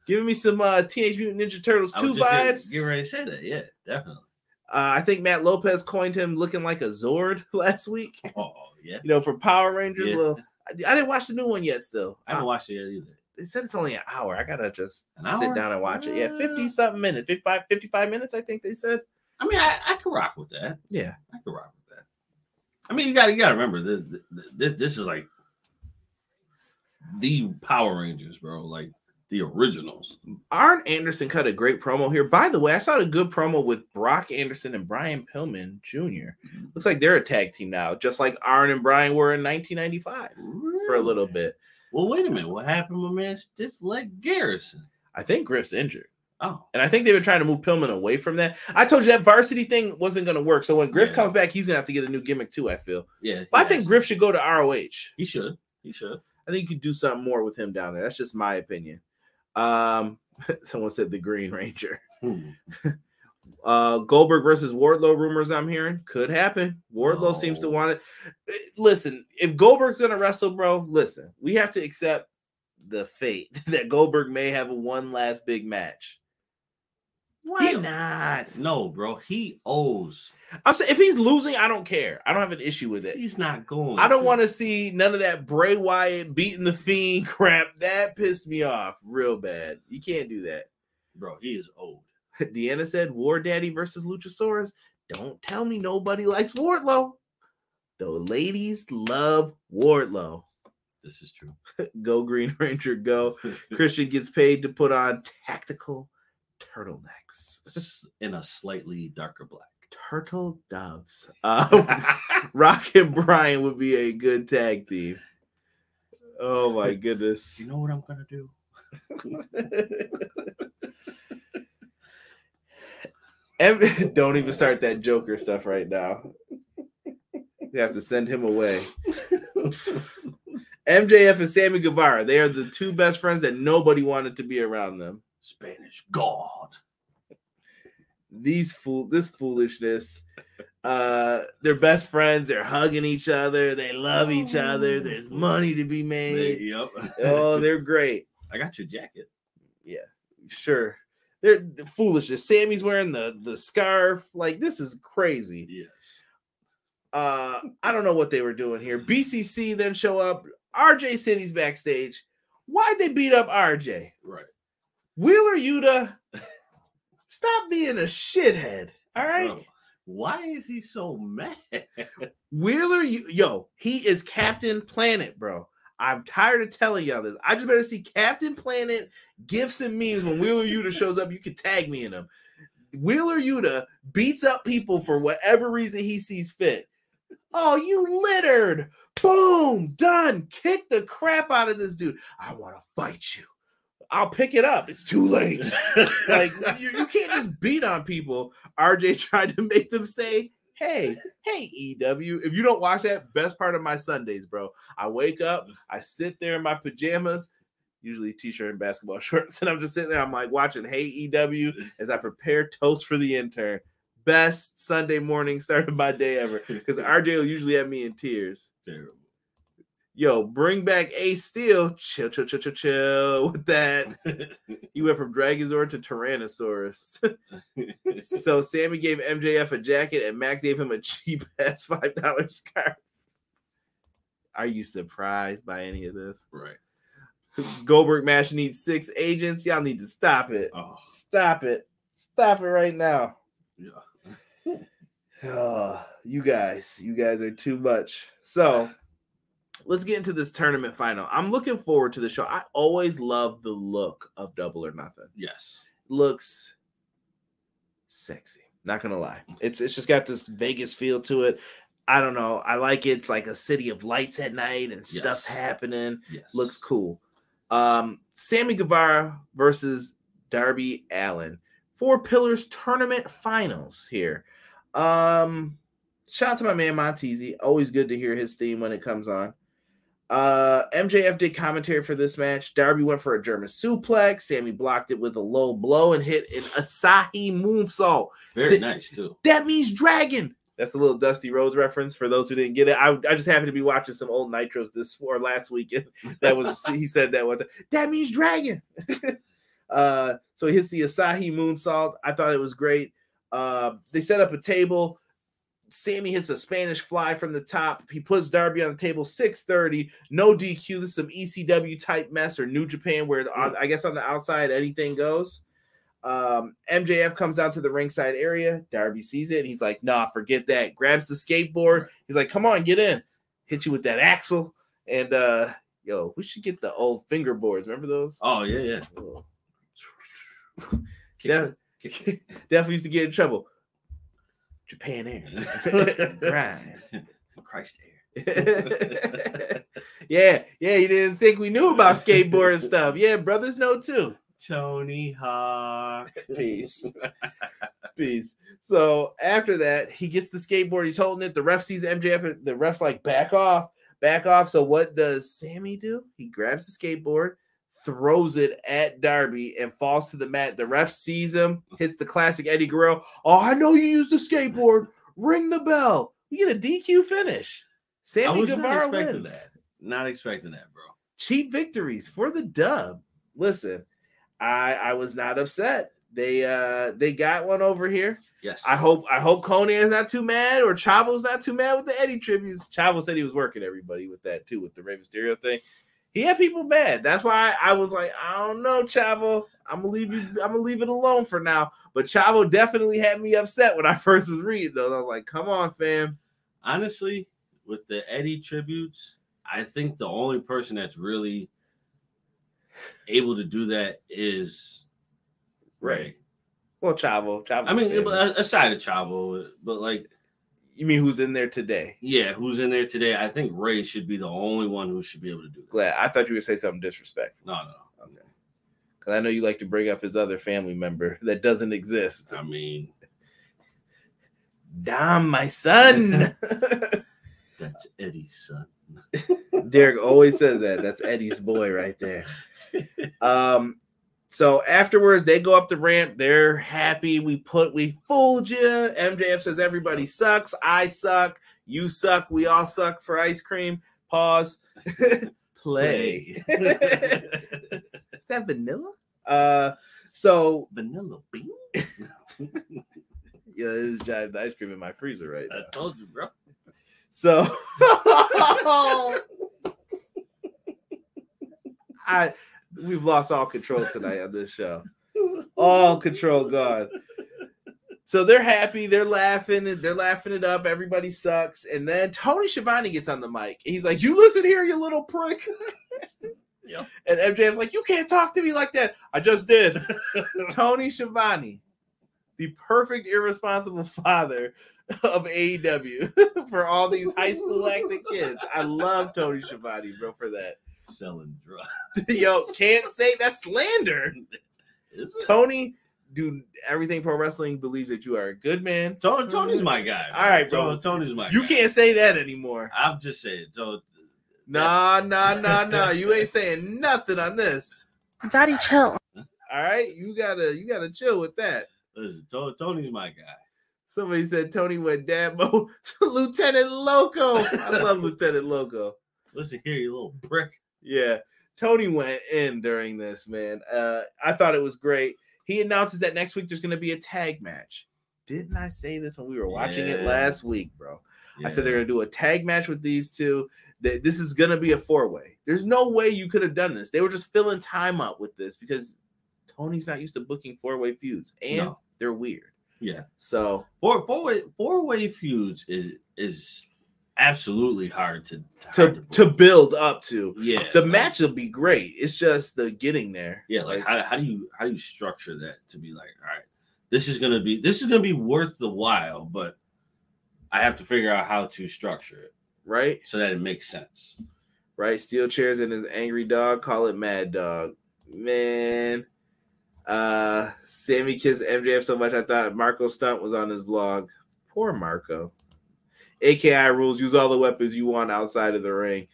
Giving me some Teenage Mutant Ninja Turtles 2 vibes. Get ready to say that. Yeah, definitely. I think Matt Lopez coined him looking like a Zord last week. Oh, yeah. You know, for Power Rangers. Yeah. I didn't watch the new one yet still. I haven't watched it yet either. They said it's only an hour. I gotta just sit down and watch it. Yeah, 50-something minutes. 55 minutes, I think they said. I mean, I could rock with that. Yeah. I could rock with that. I mean, you gotta remember, this is like the Power Rangers, bro. Like the originals. Arn Anderson cut a great promo here. By the way, I saw a good promo with Brock Anderson and Brian Pillman Jr. Looks like they're a tag team now, just like Arn and Brian were in 1995 for a little bit. Well, wait a minute. What happened with man Stiff Leg Garrison? I think Griff's injured. Oh. And I think they've been trying to move Pillman away from that. I told you that varsity thing wasn't going to work. So when Griff comes back, he's going to have to get a new gimmick too, I feel. Yeah. But I think Griff should go to ROH. He should. I think you could do something more with him down there. That's just my opinion. Someone said the Green Ranger. Goldberg versus Wardlow rumors I'm hearing could happen. Wardlow seems to want it. Listen, if Goldberg's gonna wrestle, bro, listen, we have to accept the fate that Goldberg may have one last big match. Why not? No, bro. He owes. I'm saying if he's losing, I don't care. I don't have an issue with it. He's not going. I don't want to see none of that Bray Wyatt beating the Fiend crap. That pissed me off real bad. You can't do that. Bro, he is old. Deanna said War Daddy versus Luchasaurus. Don't tell me nobody likes Wardlow. The ladies love Wardlow. This is true. Go Green Ranger, go. Christian gets paid to put on tactical turtlenecks in a slightly darker black. Turtle doves. Rock and Brian would be a good tag team. Oh my goodness. You know what I'm gonna do? Don't even start that Joker stuff right now. We have to send him away. MJF and Sammy Guevara. They are the two best friends that nobody wanted to be around them. Spanish God. This foolishness. They're best friends. They're hugging each other. They love each other. There's money to be made. Yep. Oh, they're great. I got your jacket. Yeah, sure. They're foolishness. Sammy's wearing the scarf. Like, this is crazy. Yes. I don't know what they were doing here. BCC then show up. RJ City's backstage. Why'd they beat up RJ? Right. Wheeler Yuta, stop being a shithead. All right. Bro, why is he so mad? Wheeler, he is Captain Planet, bro. I'm tired of telling y'all this. I just better see Captain Planet gifs and memes when Wheeler Yuta shows up. You can tag me in them. Wheeler Yuta beats up people for whatever reason he sees fit. Oh, you littered. Boom, done. Kick the crap out of this dude. I want to fight you. I'll pick it up. It's too late. Like, you can't just beat on people. RJ tried to make them say, hey, EW. If you don't watch that, best part of my Sundays, bro. I wake up, I sit there in my pajamas, usually t-shirt and basketball shorts, and I'm just sitting there. I'm like watching Hey EW as I prepare toast for the intern. Best Sunday morning start of my day ever, because RJ will usually have me in tears. Terrible. Yo, bring back Ace Steel. Chill with that. He went from Dragonzord to Tyrannosaurus. So Sammy gave MJF a jacket and Max gave him a cheap-ass $5 scarf. Are you surprised by any of this? Right. Goldberg match needs 6 agents. Y'all need to stop it. Oh. Stop it. Stop it right now. Yeah. Oh, you guys are too much. So let's get into this tournament final. I'm looking forward to the show. I always love the look of Double or Nothing. Yes. Looks sexy. Not gonna lie. It's just got this Vegas feel to it. I don't know. I like it. It's like a city of lights at night and stuff's happening. Yes. Looks cool. Sammy Guevara versus Darby Allin. 4 Pillars tournament finals here. Shout out to my man Montezzi. Always good to hear his theme when it comes on. MJF did commentary for this match. Darby went for a German suplex. Sammy blocked it with a low blow and hit an Asahi moonsault. Very nice, too. That means dragon. That's a little Dusty Rhodes reference for those who didn't get it. I just happened to be watching some old Nitros last weekend. He said that one time. That means dragon. So he hits the Asahi moonsault. I thought it was great. They set up a table. Sammy hits a Spanish fly from the top. He puts Darby on the table. 6:30. No DQ. This is some ECW type mess or New Japan where I guess on the outside anything goes. MJF comes down to the ringside area. Darby sees it. He's like, nah, forget that. Grabs the skateboard. He's like, come on, get in. Hit you with that axle. And yo, we should get the old finger boards. Remember those? Oh, yeah. Oh. Definitely used to get in trouble. Japan Air. Grind. Christ Air. Yeah, you didn't think we knew about skateboard stuff. Yeah, brothers know too. Tony Hawk. Peace. So after that, he gets the skateboard. He's holding it. The ref sees MJF. The ref's like, back off. So what does Sammy do? He grabs the skateboard, throws it at Darby, and falls to the mat. The ref sees him, hits the classic Eddie Guerrero. Oh, I know you used the skateboard. Ring the bell. We get a DQ finish. Sammy Guevara wins. Not expecting that, bro. Cheap victories for the dub. Listen, I was not upset. They got one over here. Yes. I hope Konan's not too mad or Chavo's not too mad with the Eddie tributes. Chavo said he was working everybody with that too, with the Rey Mysterio thing. He had people mad. That's why I was like, I don't know, Chavo. I'm gonna leave it alone for now. But Chavo definitely had me upset when I first was reading those. I was like, come on, fam. Honestly, with the Eddie tributes, I think the only person that's really able to do that is Ray. Well, Chavo. I mean, aside of Chavo, but like, you mean who's in there today? Yeah, who's in there today? I think Ray should be the only one who should be able to do that. Glad. I thought you were going to say something disrespectful. No. Okay. Because I know you like to bring up his other family member that doesn't exist. I mean, Dom, my son. That's Eddie's son. Derek always says that. That's Eddie's boy right there. So afterwards, they go up the ramp. They're happy. We fooled you. MJF says everybody sucks. I suck. You suck. We all suck for ice cream. Pause. Play. Is that vanilla? So vanilla bean. Yeah, there's jive ice cream in my freezer right now. I told you, bro. So we've lost all control tonight on this show. All control gone. So they're happy, they're laughing it up. Everybody sucks. And then Tony Schiavone gets on the mic. And he's like, "You listen here, you little prick." Yep. And MJF's like, "You can't talk to me like that." I just did. Tony Schiavone, the perfect irresponsible father of AEW for all these high school acting kids. I love Tony Schiavone, bro, for that. Selling drugs. Yo, can't say that's slander. Is it? Tony, dude, Everything Pro Wrestling believes that you are a good man. Tony's my guy. All right, bro. Tony's my guy. You can't say that anymore. I'm just saying. Nah. You ain't saying nothing on this. Daddy, chill. All right, you gotta chill with that. Listen, Tony's my guy. Somebody said Tony went dad mode to Lieutenant Loco. I love Lieutenant Loco. Listen here, you little prick. Yeah, Tony went in during this, man. I thought it was great. He announces that next week there's going to be a tag match. Didn't I say this when we were watching it last week, bro? Yeah. I said they're going to do a tag match with these two. This is going to be a 4-way. There's no way you could have done this. They were just filling time up with this because Tony's not used to booking 4-way feuds, and they're weird. Yeah. So four-way feuds is absolutely hard to build up to. Yeah, the match will be great. It's just the getting there. Yeah, like how do you structure that to be like, all right, this is gonna be worth the while, but I have to figure out how to structure it right so that it makes sense. Right, Steel Chairs and his angry dog call it Mad Dog, man. Sammy kissed MJF so much I thought Marco Stunt was on his vlog. Poor Marco. AKI rules, use all the weapons you want outside of the ring.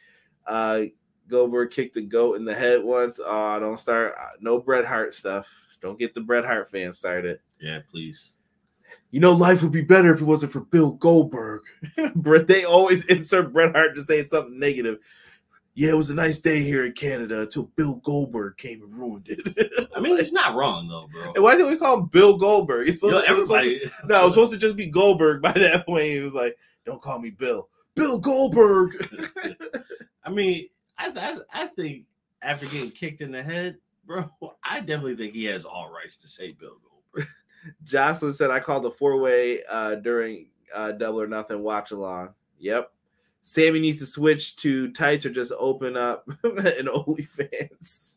Goldberg kicked the goat in the head once. Don't start no Bret Hart stuff. Don't get the Bret Hart fans started. Yeah, please. You know, life would be better if it wasn't for Bill Goldberg. They always insert Bret Hart to say something negative. Yeah, it was a nice day here in Canada until Bill Goldberg came and ruined it. I mean, it's not wrong though, bro. And why do we call him Bill Goldberg? It's supposed it was supposed to just be Goldberg by that point. He was like, "Don't call me Bill Goldberg." I mean, I think after getting kicked in the head, bro, I definitely think he has all rights to say Bill Goldberg. Jocelyn said, "I called the 4-way during Double or Nothing watch along." Yep. Sammy needs to switch to tights or just open up an OnlyFans.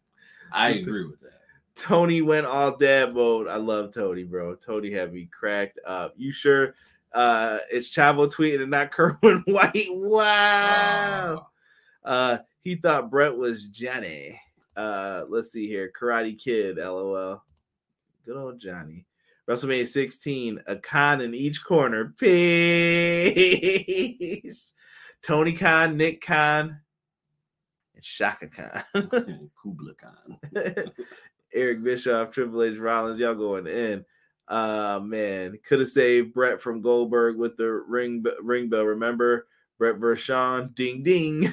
I agree with that. Tony went all dad mode. I love Tony, bro. Tony had me cracked up. You sure it's Chavo tweeting and not Kerwin White? Wow. He thought Brett was Johnny. Let's see here. Karate Kid, LOL. Good old Johnny. WrestleMania 16, a Khan in each corner. Peace. Tony Khan, Nick Khan, and Shaka Khan. Kubla Khan. Eric Bischoff, Triple H, Rollins, y'all going in. Man, could have saved Brett from Goldberg with the ring bell. Remember Brett versus Sean? Ding ding.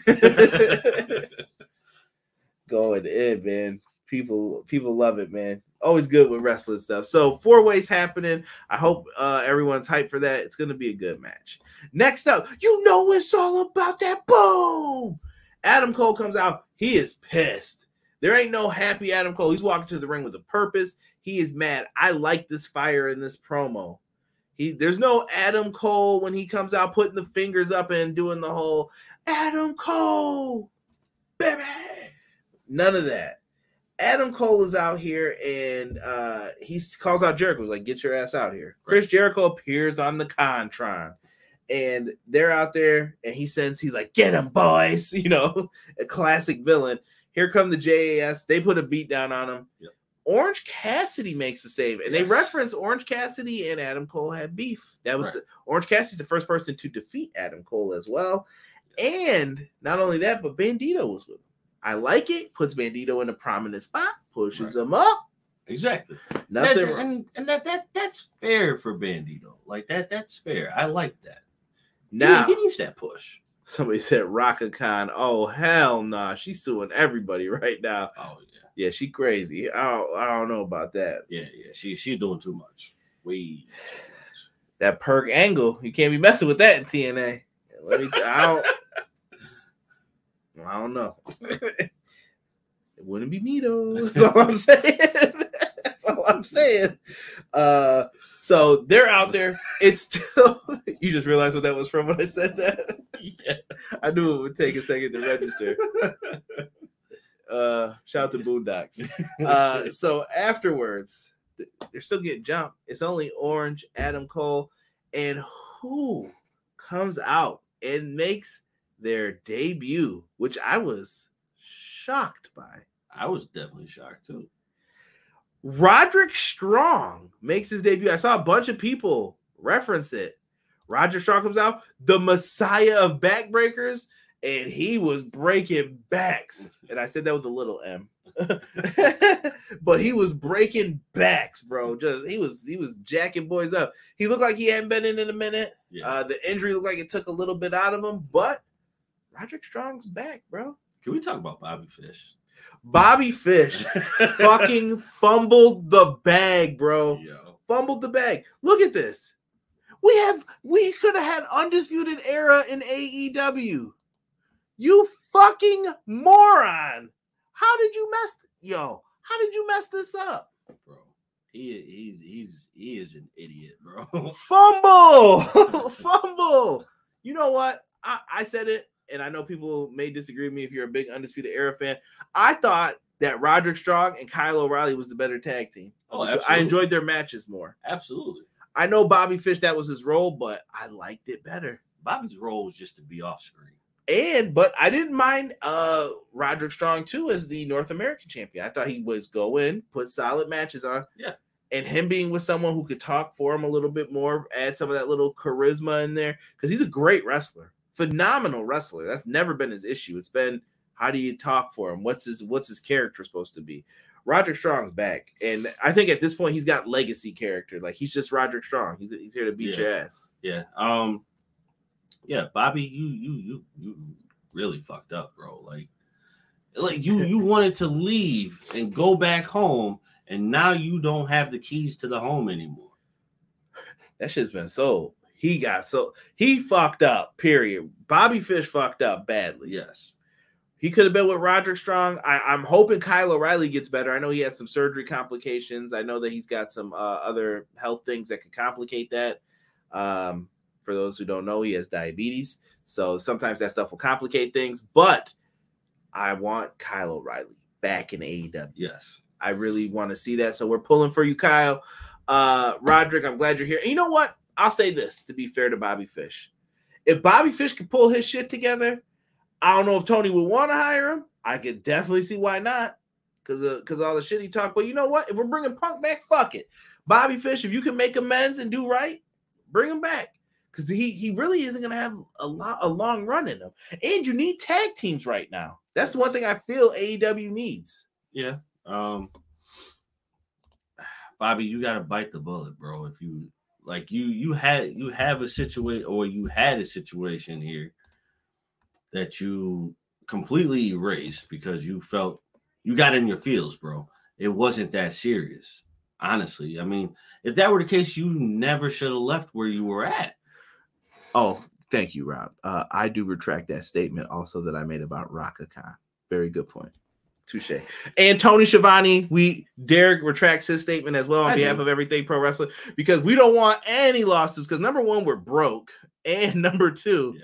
Going in, man. People love it, man. Always good with wrestling stuff. So 4-ways happening. I hope everyone's hyped for that. It's going to be a good match. Next up, you know it's all about that boom. Adam Cole comes out. He is pissed. There ain't no happy Adam Cole. He's walking to the ring with a purpose. He is mad. I like this fire in this promo. There's no Adam Cole when he comes out putting the fingers up and doing the whole Adam Cole, baby. None of that. Adam Cole is out here and he calls out Jericho. He's like, "Get your ass out here." Chris Jericho appears on the Contron and they're out there and he's like, "Get him, boys." You know, a classic villain. Here come the JAS. They put a beat down on him. Yep. Orange Cassidy makes a save, and they reference Orange Cassidy and Adam Cole had beef. That was Orange Cassidy's the first person to defeat Adam Cole as well. And not only that, but Bandido was with him. I like it. Puts Bandido in a prominent spot, pushes him up. Exactly. Nothing. And that's fair for Bandido. Like that's fair. I like that. Now he needs that push. Somebody said Raka-Khan. Oh hell nah, she's suing everybody right now. Oh yeah, she crazy. I don't know about that. Yeah, she's doing too much. Way too much. That perk angle, you can't be messing with that in TNA. I don't know. It wouldn't be me though. That's all I'm saying. That's all I'm saying. So they're out there. It's still. You just realized what that was from when I said that. Yeah, I knew it would take a second to register. Shout out to Boondocks. So afterwards, they're still getting jumped. It's only Orange, Adam Cole, and who comes out and makes their debut, which I was shocked by. I was definitely shocked too. Roderick Strong makes his debut. I saw a bunch of people reference it. Roderick Strong comes out, the Messiah of backbreakers, and he was breaking backs. And I said that with a little M. But he was breaking backs, bro. He was jacking boys up. He looked like he hadn't been in a minute. Yeah. The injury looked like it took a little bit out of him, but Roderick Strong's back, bro. Can we talk about Bobby Fish? Bobby Fish fucking fumbled the bag, bro. Yo. Fumbled the bag. Look at this. We could have had Undisputed Era in AEW. You fucking moron. How did you mess this up? Bro. He is an idiot, bro. Fumble. You know what? I said it, and I know people may disagree with me if you're a big Undisputed Era fan. I thought that Roderick Strong and Kyle O'Reilly was the better tag team. Oh, absolutely. I enjoyed their matches more. Absolutely. I know Bobby Fish, that was his role, but I liked it better. Bobby's role was just to be off screen. But I didn't mind Roderick Strong too as the North American champion. I thought he was go in, put solid matches on. Yeah. And him being with someone who could talk for him a little bit more, add some of that little charisma in there. Because he's a great wrestler. Phenomenal wrestler. That's never been his issue. It's been, how do you talk for him? What's his character supposed to be? Roderick Strong's back. And I think at this point he's got legacy character. Like, he's just Roderick Strong. He's here to beat your ass. Yeah. Yeah, Bobby, you really fucked up, bro. Like you wanted to leave and go back home, and now you don't have the keys to the home anymore. That shit's been sold. He fucked up, period. Bobby Fish fucked up badly. Yes. He could have been with Roderick Strong. I'm hoping Kyle O'Reilly gets better. I know he has some surgery complications. I know that he's got some other health things that could complicate that. For those who don't know, he has diabetes. So sometimes that stuff will complicate things. But I want Kyle O'Reilly back in AEW. Yes. I really want to see that. So we're pulling for you, Kyle. Roderick, I'm glad you're here. And you know what? I'll say this to be fair to Bobby Fish. If Bobby Fish could pull his shit together, I don't know if Tony would want to hire him. I could definitely see why not, because all the shit he talked. But you know what? If we're bringing Punk back, fuck it. Bobby Fish, if you can make amends and do right, bring him back, because he really isn't going to have a long run in him. And you need tag teams right now. That's one thing I feel AEW needs. Yeah. Bobby, you got to bite the bullet, bro. If you like, you had a situation here that you completely erased because you felt you got in your feels, bro. It wasn't that serious, honestly. I mean, if that were the case, you never should have left where you were at. Oh, thank you, Rob. I do retract that statement also that I made about Raka-Khan. Very good point. Touche. And Tony Schiavone, Derek retracts his statement as well on behalf of Everything Pro Wrestling, because we don't want any lawsuits, because number one, we're broke, and number two,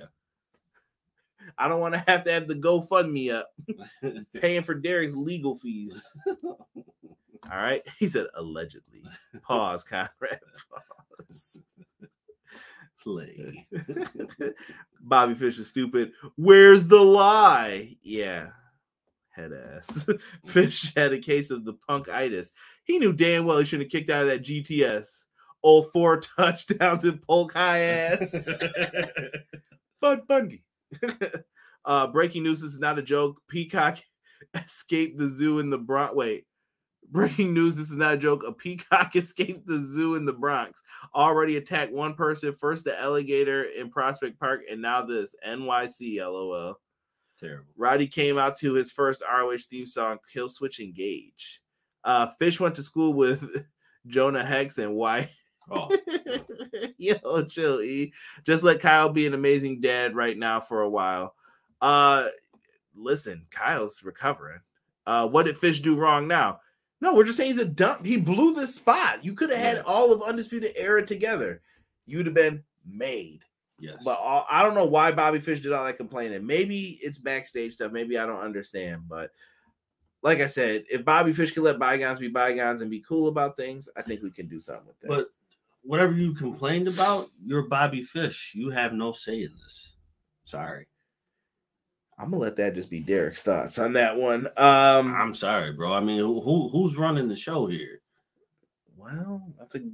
I don't want to have the GoFundMe up paying for Derek's legal fees. All right. He said allegedly. Pause, Conrad. Pause. Play. Bobby Fish is stupid. Where's the lie? Yeah. Head ass. Fish had a case of the punkitis. He knew damn well he shouldn't have kicked out of that GTS. Old 4 touchdowns and polk high ass. Bud Bundy. Breaking news, this is not a joke. Peacock escaped the zoo in the Broadway. Breaking news, this is not a joke. A peacock escaped the zoo in the Bronx. Already attacked one person, first the alligator in Prospect Park, and now this. NYC, LOL. Terrible. Roddy came out to his first ROH theme song, Kill Switch Engage. Fish went to school with Jonah Hex and Why. Oh. Yo, chill, E. Just let Kyle be an amazing dad right now for a while. Listen, Kyle's recovering. What did Fish do wrong now? No, we're just saying he's a dump. He blew the spot. You could have had all of Undisputed Era together. You'd have been made. Yes. But I don't know why Bobby Fish did all that complaining. Maybe it's backstage stuff. Maybe I don't understand. But like I said, if Bobby Fish can let bygones be bygones and be cool about things, I think we can do something with that. But whatever you complained about, you're Bobby Fish. You have no say in this. Sorry. I'm gonna let that just be Derek's thoughts on that one. I'm sorry, bro. I mean, who's running the show here? Well,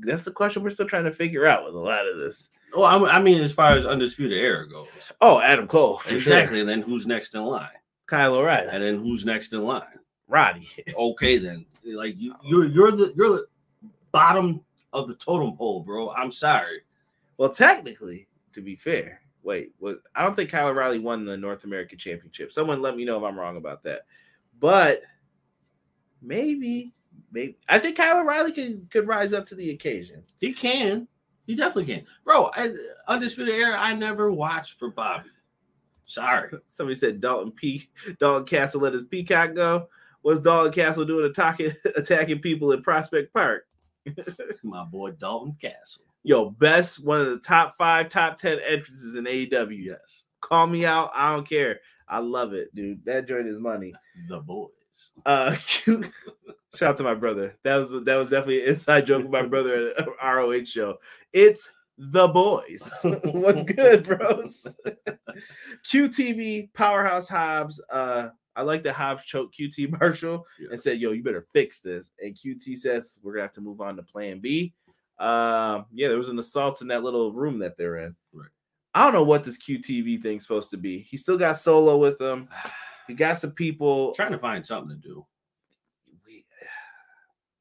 that's the question we're still trying to figure out with a lot of this. Oh, I mean, as far as Undisputed Era goes. Oh, Adam Cole. Exactly. Sure. And then who's next in line? Kyle O'Reilly. And then who's next in line? Roddy. Okay, then. Like you're the bottom of the totem pole, bro. I'm sorry. Well, technically, to be fair, I don't think Kyle O'Reilly won the North American Championship. Someone let me know if I'm wrong about that. But maybe I think Kyle O'Reilly could rise up to the occasion. He can. He definitely can. Bro, Undisputed Era, I never watched for Bobby. Sorry. Somebody said Dalton Castle let his peacock go. What's Dalton Castle doing attacking people in Prospect Park? My boy Dalton Castle. Yo, one of the top 5, top 10 entrances in AEW. Yes. Call me out. I don't care. I love it, dude. That joint is money. The boys. Shout out to my brother. That was definitely an inside joke with my brother at an ROH show. It's the boys. What's good, bros? QTV Powerhouse Hobbs. I like that Hobbs choked QT Marshall and said, "Yo, you better fix this." And QT says, "We're gonna have to move on to Plan B." There was an assault in that little room that they're in. Right. I don't know what this QTV thing's supposed to be. He still got Solo with him. He got some people trying to find something to do.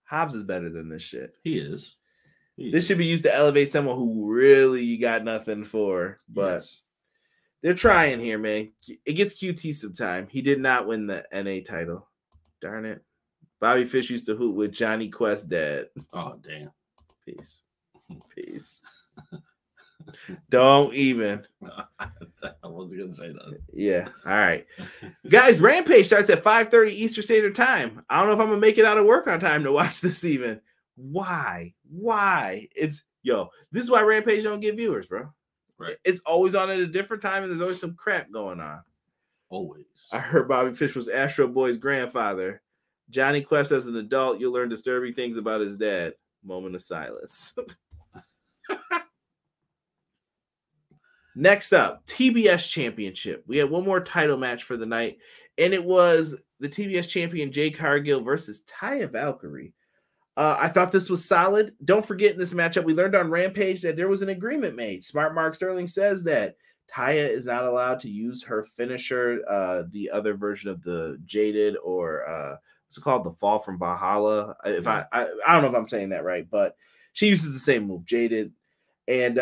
Hobbs is better than this shit. He is. This should be used to elevate someone who really you got nothing for. But they're trying here, man. It gets QT some time. He did not win the NA title. Darn it. Bobby Fish used to hoot with Johnny Quest dad. Oh, damn. Peace. Don't even. I wasn't going to say that. Yeah. All right. Guys, Rampage starts at 5:30 Eastern Standard Time. I don't know if I'm going to make it out of work on time to watch this even. Why? This is why Rampage don't get viewers, bro. Right. It's always on at a different time, and there's always some crap going on. Always. I heard Bobby Fish was Astro Boy's grandfather. Johnny Quest as an adult, you'll learn disturbing things about his dad. Moment of silence. Next up, TBS Championship. We had one more title match for the night, and it was the TBS champion Jade Cargill versus Taya Valkyrie. I thought this was solid. Don't forget in this matchup, we learned on Rampage that there was an agreement made. Smart Mark Sterling says that Taya is not allowed to use her finisher, the other version of the Jaded, or what's it called? The Fall from Valhalla. I don't know if I'm saying that right, but she uses the same move, Jaded. And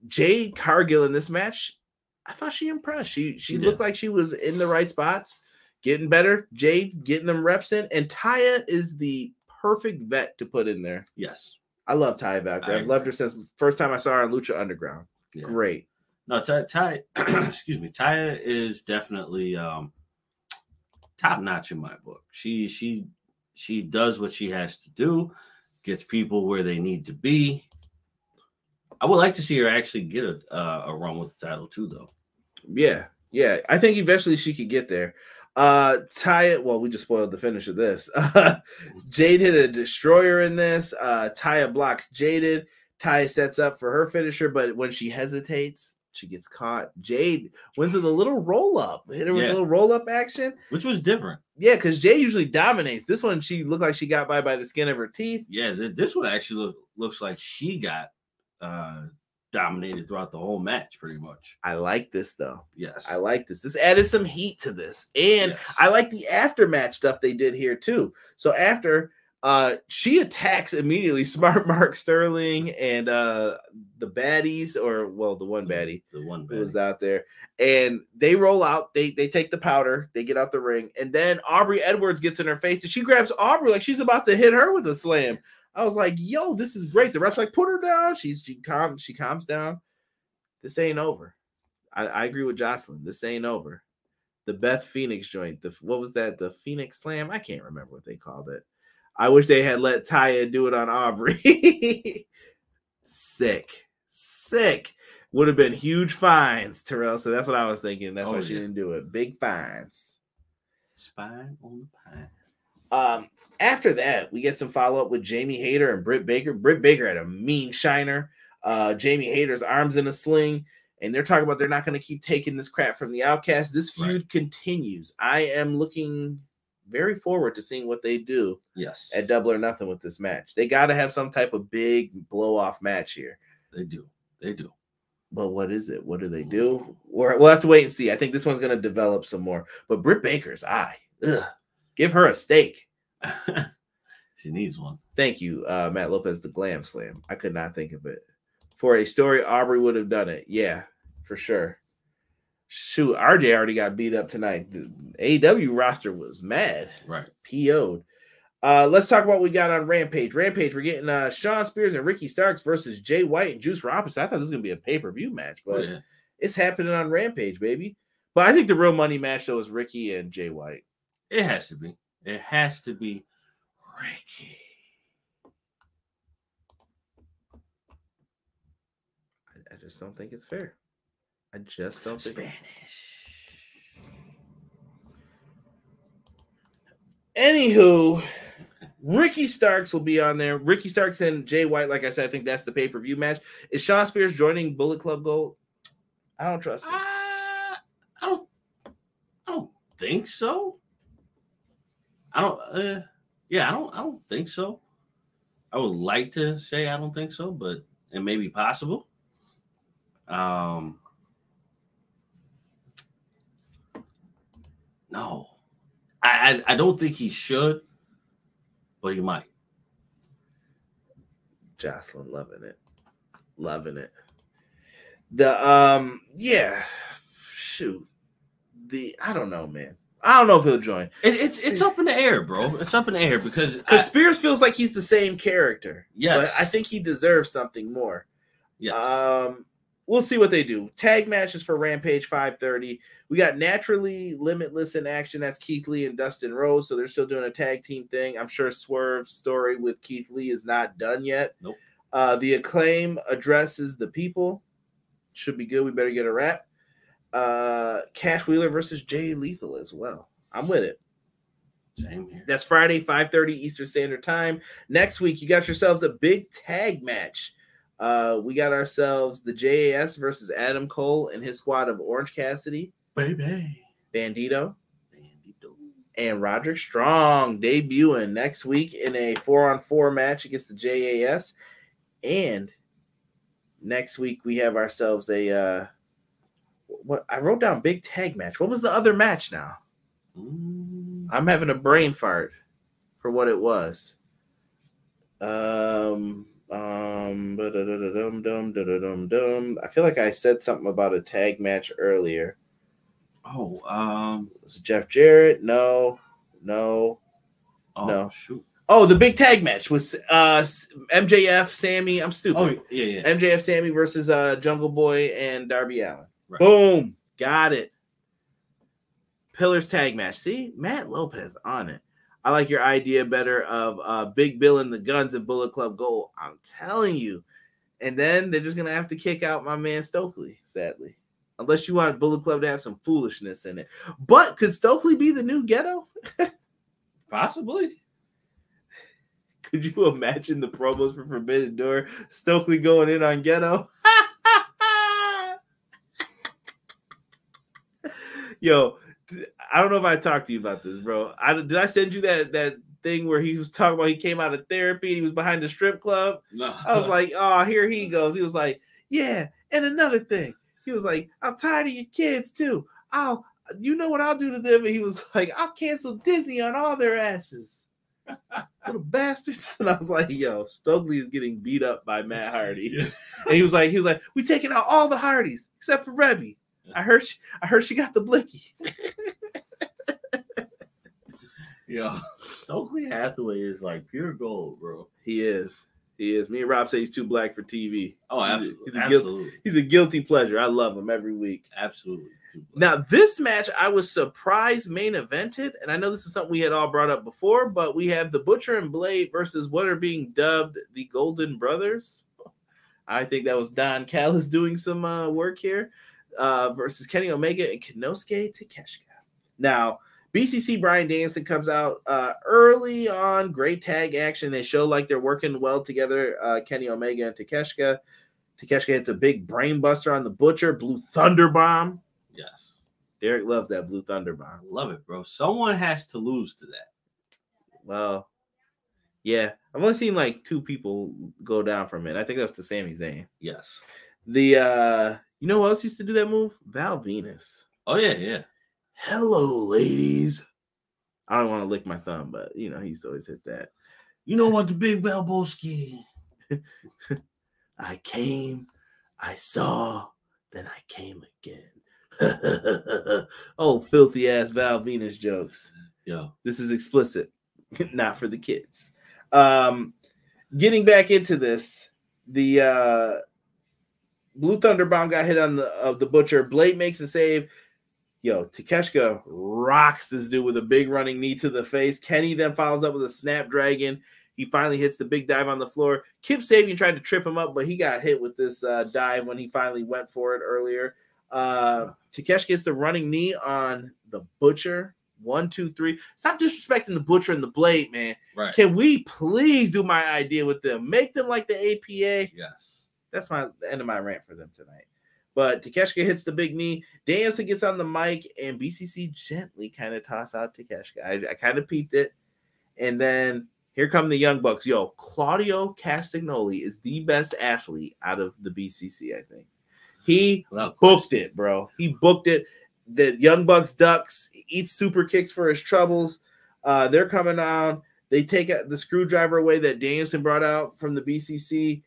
Jade Cargill in this match, I thought she impressed. She looked like she was in the right spots, getting better. Jade getting them reps in, and Taya is the perfect vet to put in there. Yes, I love Taya Valkyrie. I've loved her since the first time I saw her on Lucha Underground. Yeah. Great. No, Taya, excuse me. Taya is definitely top notch in my book. She does what she has to do, gets people where they need to be. I would like to see her actually get a run with the title too, though. Yeah. I think eventually she could get there. Taya, well, we just spoiled the finish of this. Jade hit a destroyer in this. Taya blocks Jaded. Taya sets up for her finisher, but when she hesitates, she gets caught. Jade wins with a little roll up. Hit her with a little roll up action, which was different. Yeah, because Jade usually dominates. This one, she looked like she got by the skin of her teeth. Yeah, this one actually looks like she got dominated throughout the whole match, pretty much. I like this though. Yes, I like this. This added some heat to this, and I like the aftermatch stuff they did here too. So after She attacks immediately Smart Mark Sterling and the baddies, or well, the one baddie who was out there, and they roll out. They take the powder, they get out the ring, and then Aubrey Edwards gets in her face, and she grabs Aubrey like she's about to hit her with a slam. I was like, "Yo, this is great." The ref's like, "Put her down." She calms down. This ain't over. I agree with Jocelyn. This ain't over. The Beth Phoenix joint. What was that? The Phoenix Slam? I can't remember what they called it. I wish they had let Taya do it on Aubrey. Sick. Would have been huge fines, Terrell. So that's what I was thinking. That's why she didn't do it. Big fines. Spine on the pine. After that, we get some follow-up with Jamie Hayter and Britt Baker. Britt Baker had a mean shiner. Jamie Hayter's arms in a sling. And they're talking about they're not going to keep taking this crap from the Outcast. This feud continues. I am looking very forward to seeing what they do at Double or Nothing with this match. They got to have some type of big blow-off match here. They do. But what is it? What do they do? We'll have to wait and see. I think this one's going to develop some more. But Britt Baker's eye. Give her a steak. She needs one. Thank you, Matt Lopez, the Glam Slam. I could not think of it. For a story, Aubrey would have done it. Yeah, for sure. Shoot, RJ already got beat up tonight. The AEW roster was mad. Right. PO'd. Let's talk about what we got on Rampage. We're getting Shawn Spears and Ricky Starks versus Jay White and Juice Robinson. I thought this was going to be a pay-per-view match, but it's happening on Rampage, baby. But I think the real money match, though, is Ricky and Jay White. It has to be. It has to be Ricky. I just don't think it's fair. I just don't think Spanish. Anywho, Ricky Starks will be on there. Ricky Starks and Jay White, like I said, I think that's the pay-per-view match. Is Shawn Spears joining Bullet Club Gold? I don't trust him. I don't think so. I don't think so. I would like to say I don't think so, but it may be possible. No, I don't think he should, but he might. Jocelyn loving it. Shoot. I don't know, man. I don't know if he'll join. It's up in the air, bro. It's up in the air because Spears feels like he's the same character. Yes, but I think he deserves something more. Yes. We'll see what they do. Tag matches for Rampage 5:30. We got Naturally Limitless in action. That's Keith Lee and Dustin Rhodes. So they're still doing a tag team thing. I'm sure Swerve's story with Keith Lee is not done yet. Nope. The Acclaim addresses the people. Should be good. We better get a wrap. Cash Wheeler versus Jay Lethal as well. I'm with it. Same here. That's Friday, 5:30 Eastern Standard Time. Next week, you got yourselves a big tag match. We got ourselves the JAS versus Adam Cole and his squad of Orange Cassidy, baby, Bandido, and Roderick Strong debuting next week in a 4-on-4 match against the JAS. And next week we have ourselves a what I wrote down big tag match. What was the other match now? I'm having a brain fart for what it was. I feel like I said something about a tag match earlier. Was it Jeff Jarrett? No. Oh, No. Shoot. Oh, the big tag match was MJF, Sammy. I'm stupid. Oh, yeah. MJF, Sammy versus Jungle Boy and Darby Allin. Right. Boom. Got it. Pillars tag match. See? Matt Lopez on it. I like your idea better of Big Bill and the Guns and Bullet Club Gold. I'm telling you. And then they're just going to have to kick out my man Stokely, sadly. Unless you want Bullet Club to have some foolishness in it. But could Stokely be the new Ghetto? Possibly. Could you imagine the promos for Forbidden Door? Stokely going in on Ghetto? Yo, I don't know if I talked to you about this, bro. Did I send you that thing where he was talking about he came out of therapy and he was behind the strip club? No. I was like, oh, here he goes. He was like, yeah, and another thing. He was like, I'm tired of your kids too. You know what I'll do to them? And he was like, I'll cancel Disney on all their asses. Little bastards. And I was like, yo, Stokely is getting beat up by Matt Hardy. Yeah. And he was like, we taking out all the Hardys except for Rebby. I heard she got the blicky. Yo, Stokely Hathaway is like pure gold, bro. He is. Me and Rob say he's too black for TV. Oh, absolutely. He's a guilty pleasure. I love him every week. Absolutely. Now, this match, I was surprised main evented, and I know this is something we had all brought up before, but we have the Butcher and Blade versus what are being dubbed the Golden Brothers. I think that was Don Callis doing some work here versus Kenny Omega and Konosuke Takeshita. Now, BCC Bryan Danielson comes out early on. Great tag action. They show like they're working well together, Kenny Omega and Takeshita. Takeshita hits a big brain buster on the Butcher. Blue Thunder Bomb. Yes. Derek loves that Blue Thunder Bomb. Love it, bro. Someone has to lose to that. Well, yeah. I've only seen like 2 people go down from it. I think that's to Sami Zayn. Yes. The you know who else used to do that move? Val Venus. Oh, yeah. Hello, ladies. I don't want to lick my thumb, but you know, he used to always hit that. You know what, the big Balboski. I came, I saw, then I came again. Oh, filthy ass Val Venus jokes. Yo, this is explicit, not for the kids. Getting back into this, the Blue Thunder Bomb got hit on the Butcher. Blade makes a save. Yo, Takeshita rocks this dude with a big running knee to the face. Kenny then follows up with a Snapdragon. He finally hits the big dive on the floor. Kip Sabian tried to trip him up, but he got hit with this dive when he finally went for it earlier. Takeshita gets the running knee on the Butcher. 1, 2, 3. Stop disrespecting the Butcher and the Blade, man. Right. Can we please do my idea with them? Make them like the APA. Yes. That's the end of my rant for them tonight. But Takeshita hits the big knee. Danielson gets on the mic, and BCC gently kind of toss out Takeshita. I kind of peeped it. And then here come the Young Bucks. Yo, Claudio Castagnoli is the best athlete out of the BCC, I think. He booked it, bro. He booked it. The Young Bucks ducks, eats super kicks for his troubles. They're coming on. They take the screwdriver away that Danielson brought out from the BCC.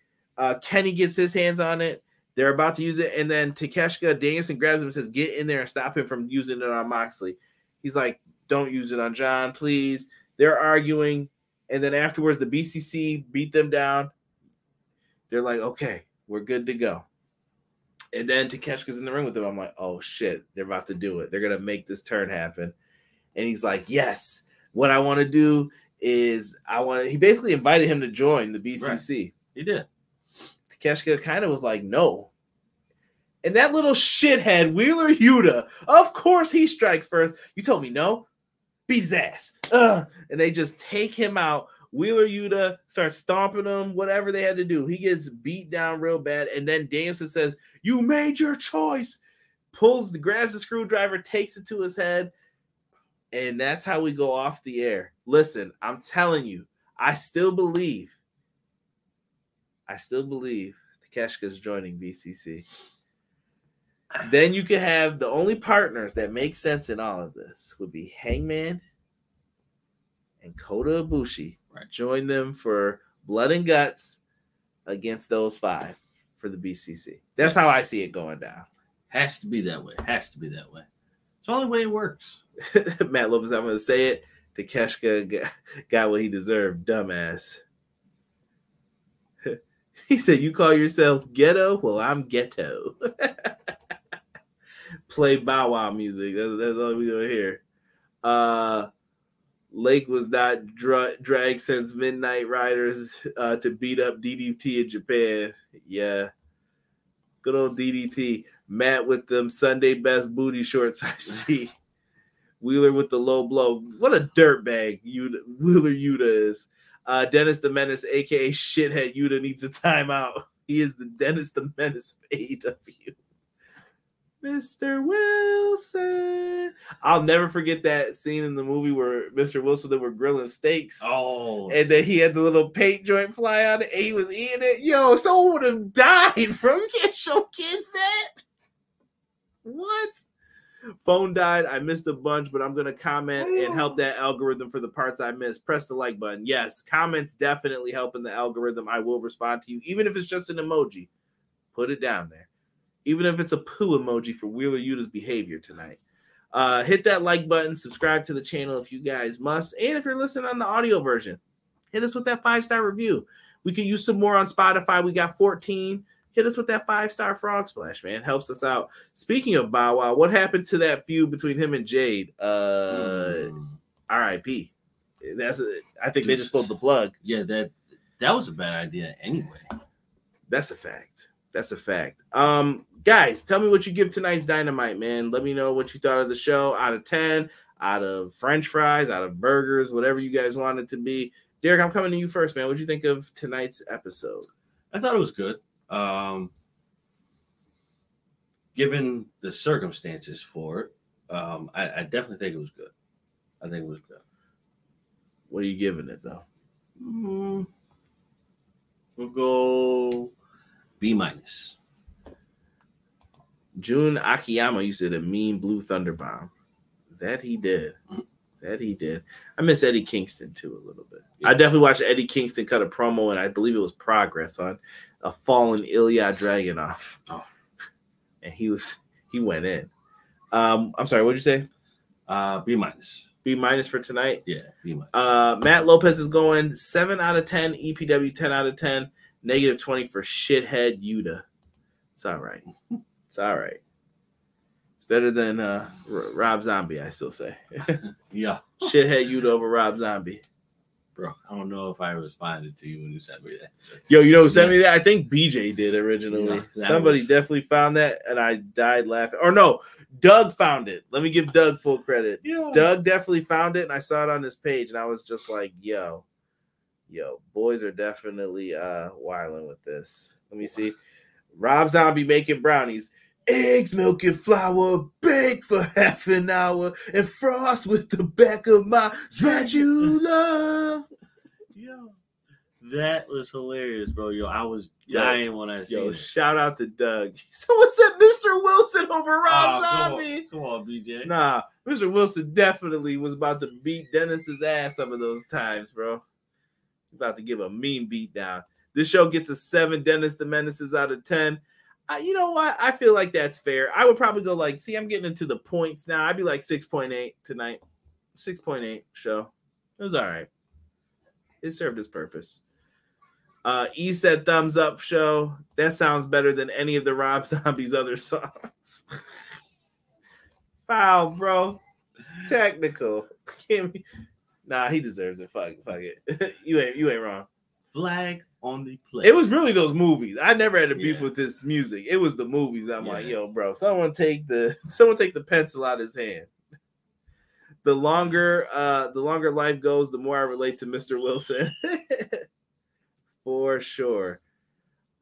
Kenny gets his hands on it. They're about to use it, and then Takeshita, Danielson grabs him and says, get in there and stop him from using it on Moxley. He's like, don't use it on John, please. They're arguing, and then afterwards, the BCC beat them down. They're like, okay, we're good to go. And then Takeshita's in the ring with them. I'm like, oh, shit, they're about to do it. They're going to make this turn happen. And he's like, yes, what I want to do is he basically invited him to join the BCC. Right. He did. Takeshita kind of was like, no. And that little shithead, Wheeler Yuta, of course he strikes first. You told me no? Beat his ass. And they just take him out. Wheeler Yuta starts stomping him, whatever they had to do. He gets beat down real bad. And then Danielson says, you made your choice. Grabs the screwdriver, takes it to his head. And that's how we go off the air. Listen, I'm telling you, I still believe Takeshita's joining BCC. Then you can have the only partners that make sense in all of this would be Hangman and Kota Ibushi. Right. Join them for blood and guts against those 5 for the BCC. That's how I see it going down. Has to be that way. It's the only way it works. Matt Lopez, I'm going to say it. Takeshita got what he deserved, dumbass. He said, you call yourself ghetto? Well, I'm ghetto. Play Bow Wow music. That's all we're going to hear. Lake was not dragged since Midnight Riders to beat up DDT in Japan. Yeah. Good old DDT. Matt with them Sunday best booty shorts I see. Wheeler with the low blow. What a dirtbag Wheeler Yuta is. Dennis the Menace, a.k.a. shithead Yuta, needs a timeout. He is the Dennis the Menace of AEW. Mr. Wilson. I'll never forget that scene in the movie where Mr. Wilson, they were grilling steaks. Oh. And then he had the little paint joint fly on it, and he was eating it. Yo, someone would have died from. You can't show kids that. What? Phone died. I missed a bunch, but I'm going to comment and help that algorithm for the parts I missed. Press the like button. Yes, comments definitely helping the algorithm. I will respond to you, even if it's just an emoji. Put it down there. Even if it's a poo emoji for Wheeler Yuta's behavior tonight. Hit that like button. Subscribe to the channel if you guys must. And if you're listening on the audio version, hit us with that 5-star review. We can use some more on Spotify. We got 14. Hit us with that 5-star frog splash, man. Helps us out. Speaking of Bow Wow, what happened to that feud between him and Jade? R.I.P. I think they just pulled the plug. Yeah, that was a bad idea anyway. That's a fact. Guys, tell me what you give tonight's Dynamite, man. Let me know what you thought of the show. Out of 10, out of French fries, out of burgers, whatever you guys want it to be. Derek, I'm coming to you first, man. What did you think of tonight's episode? I thought it was good. Given the circumstances for it, I definitely think it was good. I think it was good. What are you giving it, though? We'll go B-. Jun Akiyama used to the mean blue thunder bomb. That he did. I miss Eddie Kingston, too, a little bit. Yeah. I definitely watched Eddie Kingston cut a promo, and I believe it was Progress on a fallen Ilya Dragunov. Oh. And he went in. I'm sorry, what did you say? B-. B- for tonight? Yeah, B-. Matt Lopez is going 7 out of 10, EPW 10 out of 10, -20 for shithead Yuta. It's all right. It's better than Rob Zombie, I still say. Yeah. Shithead Yuta over Rob Zombie. Bro, I don't know if I responded to you when you sent me that. Yo, you know who sent me that? I think BJ did originally. Yeah, somebody definitely found that, and I died laughing. Or no, Doug found it. Let me give Doug full credit. Yeah. Doug definitely found it, and I saw it on his page, and I was just like, yo, boys are definitely wilding with this. Let me see. Rob Zombie making brownies. Eggs, milk, and flour, bake for half an hour, and frost with the back of my spatula. Yo, that was hilarious, bro. Yo, I was dying when I seen it. Shout out to Doug. Someone said Mr. Wilson over Rob Zombie. Come on, BJ. Nah, Mr. Wilson definitely was about to beat Dennis's ass some of those times, bro. About to give a mean beat down. This show gets a 7 Dennis the Menaces out of 10. You know what? I feel like that's fair. I would probably go I'm getting into the points now. I'd be like 6.8 tonight. 6.8 show. It was all right. It served its purpose. E said thumbs up show. That sounds better than any of the Rob Zombie's other songs. Foul, bro. Technical. Nah, he deserves it. Fuck it. You ain't wrong. Flag on the plate. It was really those movies. I never had a beef with this music. It was the movies. I'm like, yo, bro, someone take the pencil out of his hand. The longer life goes, the more I relate to Mr. Wilson. For sure.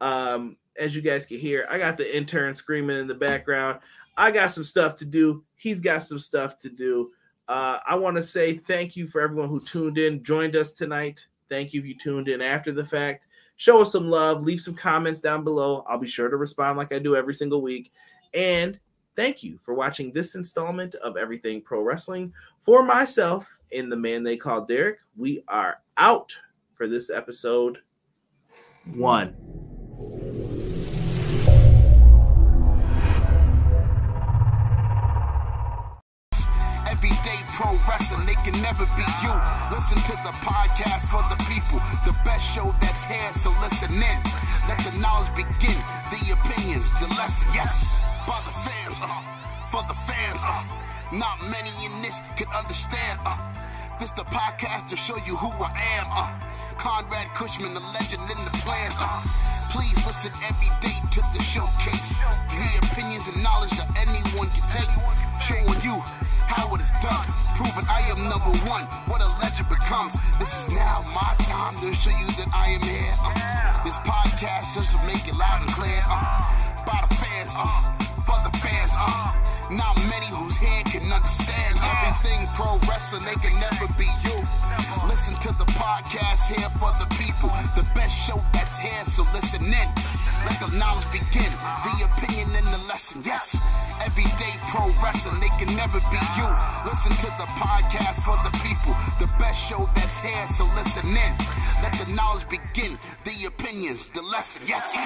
As you guys can hear, I got the intern screaming in the background. I got some stuff to do. He's got some stuff to do. I want to say thank you for everyone who tuned in, joined us tonight. Thank you if you tuned in after the fact. Show us some love. Leave some comments down below. I'll be sure to respond like I do every single week. And thank you for watching this installment of Everything Pro Wrestling. For myself and the man they call Derek, we are out for this episode 1. Everyday pro wrestling, they can never be you. Listen to the podcast for the people, the best show that's here, so listen in. Let the knowledge begin, the opinions, the lesson, yes. By the fans, for the fans, not many in this can understand, this the podcast to show you who I am, Conrad Cushman, the legend in the plans, please listen every day to the showcase, the opinions and knowledge that anyone can take, showing you how it is done, proving I am number one, what a legend becomes. This is now my time to show you that I am here. This podcast just to make it loud and clear. By the fans, for the fans, not many who's here can understand everything pro wrestling, they can never be you. Listen to the podcast here for the people, the best show that's here, so listen in. Let the knowledge begin, the opinion and the lesson. Yes, everyday pro wrestling, they can never be you. Listen to the podcast for the people, the best show that's here, so listen in. Let the knowledge begin, the opinions, the lesson. Yes.